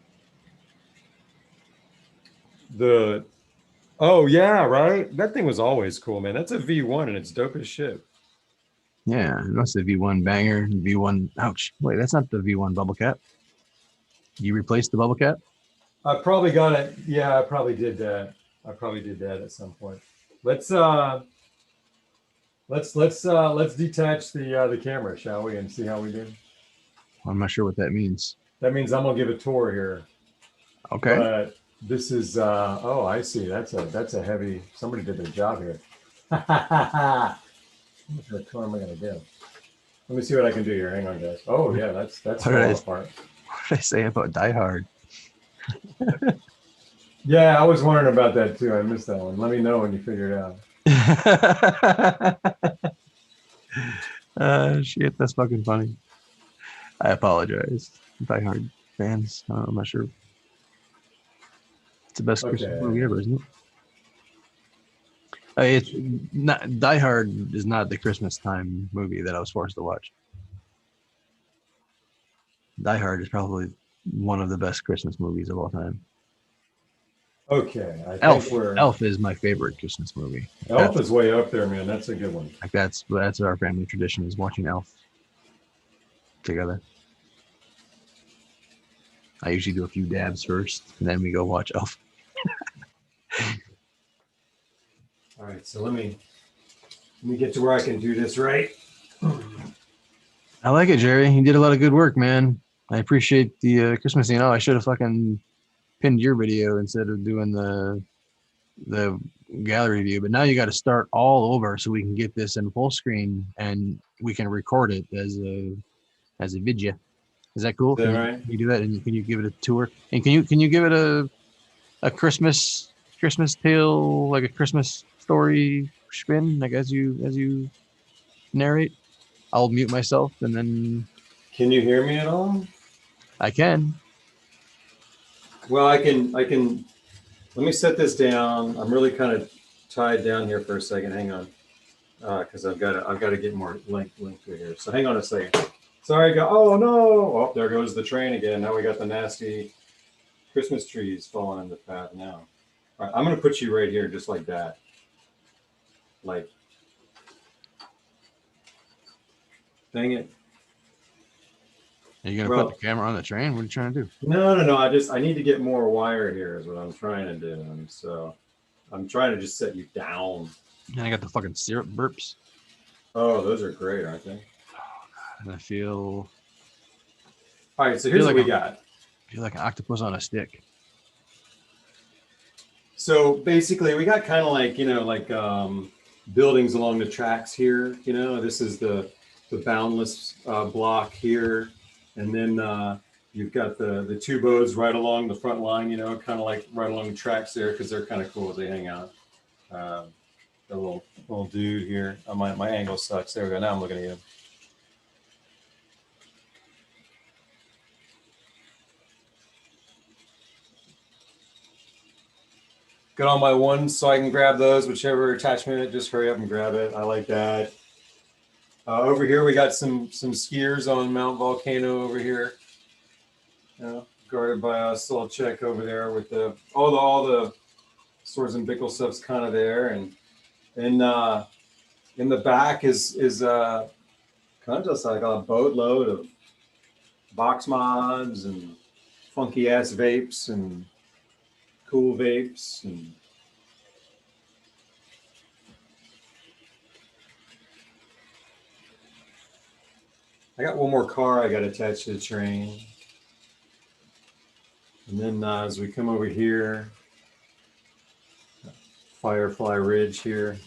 Oh yeah, right. That thing was always cool, man. That's a V1, and it's dope as shit. Yeah, that's the V1 banger. V1. Ouch. Wait, that's not the V1 bubble cap. You replaced the bubble cap? I probably got it. Yeah, I probably did that. At some point. Let's detach the camera, shall we, and see how we do. I'm not sure what that means. That means I'm gonna give a tour here. Okay. But this is oh, I see. That's a heavy. Somebody did their job here. What tour am I gonna give? Let me see what I can do here. Hang on, guys. Oh yeah, that's falling apart. What did I say about Die Hard? Yeah, I was wondering about that too. I missed that one. Let me know when you figure it out. Shit, that's fucking funny. I apologize, Die Hard fans. I'm not sure. It's the best Christmas movie ever, isn't it? It's not. Die Hard is not the Christmas time movie that I was forced to watch. Die Hard is probably one of the best Christmas movies of all time. Okay, Elf is my favorite Christmas movie. Elf is way up there, man. That's a good one. Like that's our family tradition, is watching Elf together. I usually do a few dabs first, and then we go watch Elf. All right, so let me get to where I can do this right. I like it, Jerry. You did a lot of good work, man. I appreciate the Christmas. I should have fucking pinned your video instead of doing the gallery view. But now you got to start all over so we can get this in full screen and we can record it as a video. Is that cool? Can you do that? And can you give it a tour? And can you give it a Christmas tale, like a Christmas story spin, like as you narrate? I'll mute myself and then. Can you hear me at all? I can. Well, I can. Let me set this down. I'm really kind of tied down here for a second. Hang on, because I've got to get more link through here. So hang on a second. Sorry, oh no! Oh, there goes the train again. Now we got the nasty Christmas trees falling in the path now. All right, I'm gonna put you right here, just like that. Like, dang it. Are you gonna put the camera on the train? What are you trying to do? No. I need to get more wire here, is what I'm trying to do. And so I'm trying to just set you down. And I got the fucking syrup burps. Oh, those are great, aren't they? Oh, God, and I feel. All right, so here's what we got. I feel like an octopus on a stick. So basically, we got kind of like, buildings along the tracks here. This is the Boundless block here. And then you've got the two boats right along the front line, kind of like right along the tracks there, because they're kind of cool as they hang out. The little dude here. Oh, my angle sucks. There we go. Now I'm looking at you. Get on my one so I can grab those, whichever attachment, just hurry up and grab it. I like that. Over here, we got some skiers on Mount Volcano over here. Guarded by us, little check over there with all the swords and bickle stuff's kind of there. And in the back is kind of just like a boatload of box mods and funky ass vapes and cool vapes and I got one more car I got attached to the train. And then as we come over here, Firefly Ridge here.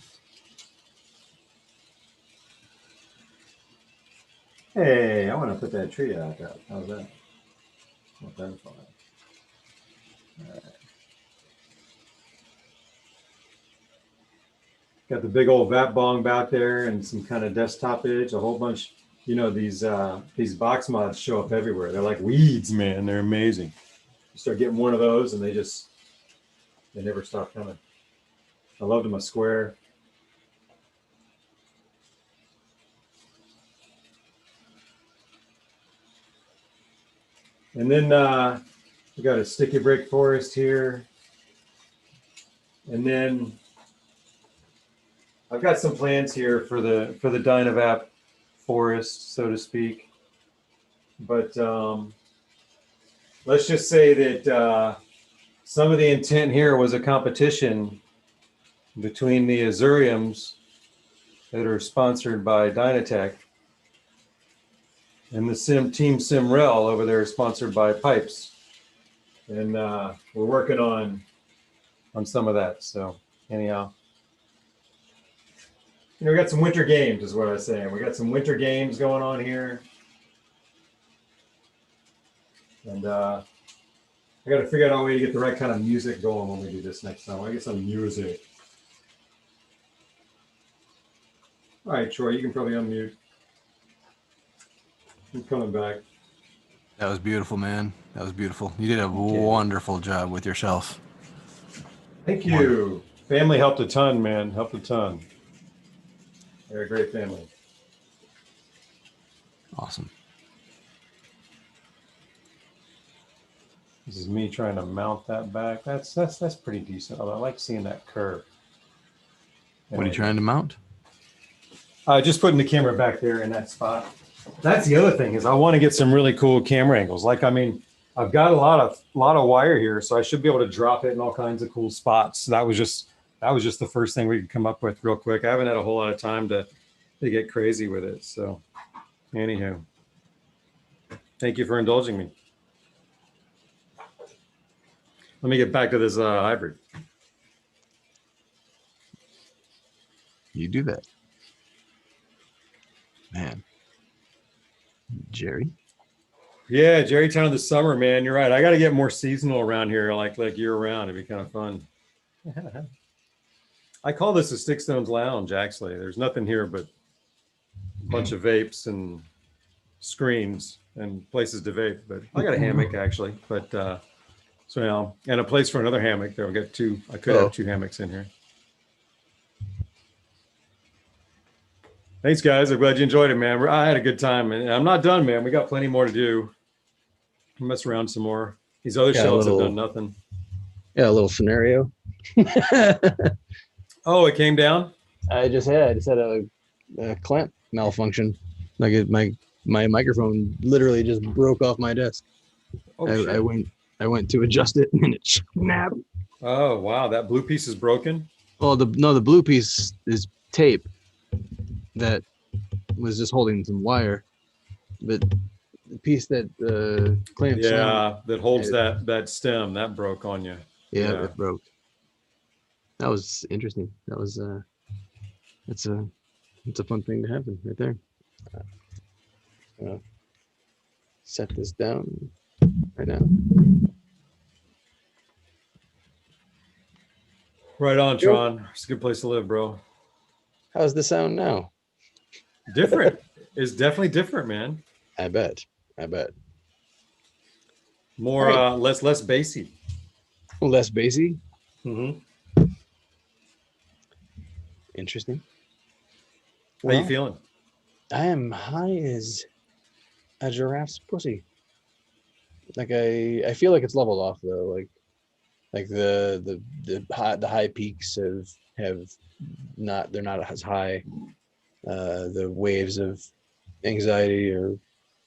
Hey, I want to put that tree out there. How's that? Not that fun. All right. Got the big old Vape bong back there and some kind of desktop edge, a whole bunch. You know, these box mods show up everywhere. They're like weeds, man. They're amazing. You start getting one of those and they never stop coming. I love them a square. And then we got a sticky brick forest here. And then I've got some plans here for the Dynavap forest, so to speak. But let's just say that some of the intent here was a competition between the Azuriums that are sponsored by Dynatech and the Team Simrel over there sponsored by Pipes. And we're working on some of that. So anyhow, you know, we got some winter games is what I was saying. We got some winter games going on here. And I got to figure out a way to get the right kind of music going when we do this next time. I get some music. All right, Troy, you can probably unmute. I'm coming back. That was beautiful, man. That was beautiful. You did a wonderful job with yourself. Thank you. Wonderful. Family helped a ton, man. Helped a ton. They're a great family. Awesome. This is me trying to mount that back. That's pretty decent. I like seeing that curve. What are you trying to mount? Just putting the camera back there in that spot. That's the other thing is I want to get some really cool camera angles. Like, I mean, I've got a lot of wire here, so I should be able to drop it in all kinds of cool spots. So that was just the first thing we could come up with real quick. I haven't had a whole lot of time to get crazy with it. So anywho, thank you for indulging me. Let me get back to this hybrid. You do that. Man. Jerry? Yeah, Jerrytown in the summer, man. You're right. I got to get more seasonal around here, like year round. It'd be kind of fun. I call this a Stick Stones Lounge, actually. There's nothing here but a bunch of vapes and screens and places to vape. But I got a hammock, actually. But so now, and a place for another hammock. There'll get two. I could have two hammocks in here. Thanks, guys. I'm glad you enjoyed it, man. I had a good time, and I'm not done, man. We got plenty more to do. Mess around some more. These other shells have done nothing. Yeah, a little scenario. Oh, it came down? I just had a clamp malfunction. Like my microphone literally just broke off my desk. Oh, I went to adjust it and it snapped. Oh wow, that blue piece is broken? Well, the blue piece is tape that was just holding some wire, but the piece that clamps that holds that stem that broke on you. Yeah, it broke. That was interesting. That was it's a fun thing to happen right there. Set this down right now. Right on, Tron. It's a good place to live, bro. How's the sound now? Different. It's definitely different, man. I bet. More less bassy. Less bassy? Mm-hmm. Interesting. How you feeling? I am high as a giraffe's pussy. Like I feel like it's leveled off though. Like the high peaks have not, they're not as high. The waves of anxiety are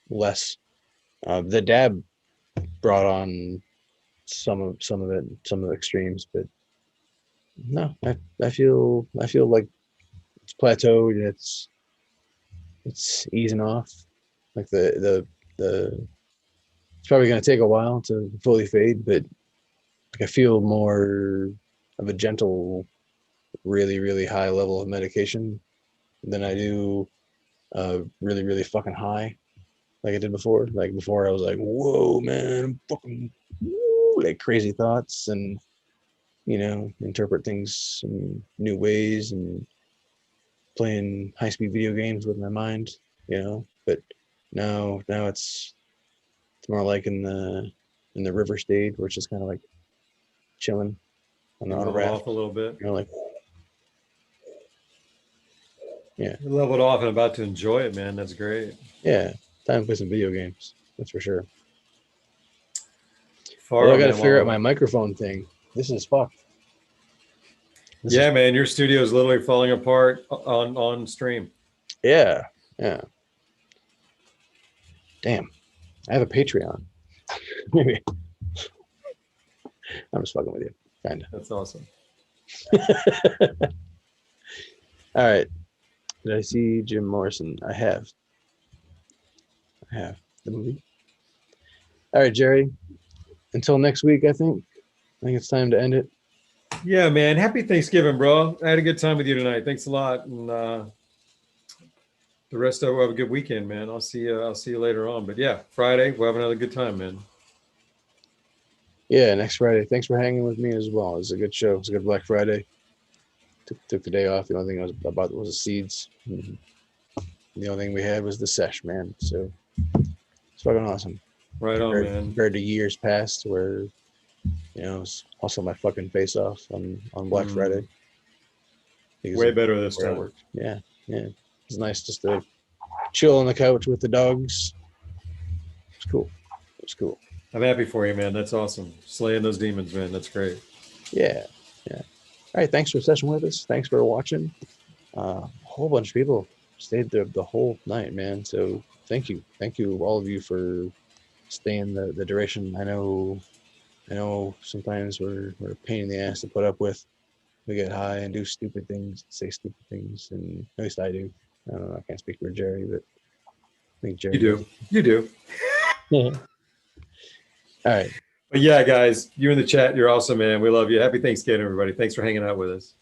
less. The dab brought on some of it, some of the extremes, but no, I feel like it's plateaued. It's easing off. Like the it's probably gonna take a while to fully fade, but like I feel more of a gentle, really, really high level of medication than I do really, really fucking high like I did before. Like before I was like, whoa man, I'm fucking woo, like crazy thoughts and interpret things in new ways and playing high-speed video games with my mind, but now it's more like in the river stage where it's just kind of like chilling You on a level off raft, a little bit. like yeah, You leveled off and about to enjoy it, man. That's great. yeah, time to play some video games, that's for sure. Although Far, I got to man. figure out Well, my microphone thing. This is fucked. yeah, man. Your studio is literally falling apart on stream. Yeah, yeah. Damn, I have a Patreon. Maybe I'm just fucking with you, kind That's awesome. of. All right. Did I see Jim Morrison? I have the movie. All right, Jerry. Until next week, I think it's time to end it. Yeah, man. Happy Thanksgiving, bro. I had a good time with you tonight. Thanks a lot, and the rest of it, have a good weekend, man. I'll see you. I'll see you later on. But yeah, Friday we'll have another good time, man. Yeah, next Friday. Thanks for hanging with me as well. It was a good show. It was a good Black Friday. Took the day off. The only thing I was about was the seeds. The only thing we had was the sesh, man. So it's fucking awesome. Right on, man. Compared to years past where, I was hustling my fucking face off on Black Friday. Way better this time. Worked. Yeah. It's nice just to chill on the couch with the dogs. It's cool. It's cool. I'm happy for you, man. That's awesome. Slaying those demons, man. That's great. Yeah. All right. Thanks for session with us. Thanks for watching. A whole bunch of people stayed there the whole night, man. So thank you all of you for staying the duration. I know sometimes we're a pain in the ass to put up with. We get high and do stupid things, say stupid things, and at least I do. I don't know, I can't speak for Jerry, but I think Jerry You do. Yeah. All right. But yeah, guys, you in the chat, you're awesome, man. We love you. Happy Thanksgiving, everybody. Thanks for hanging out with us.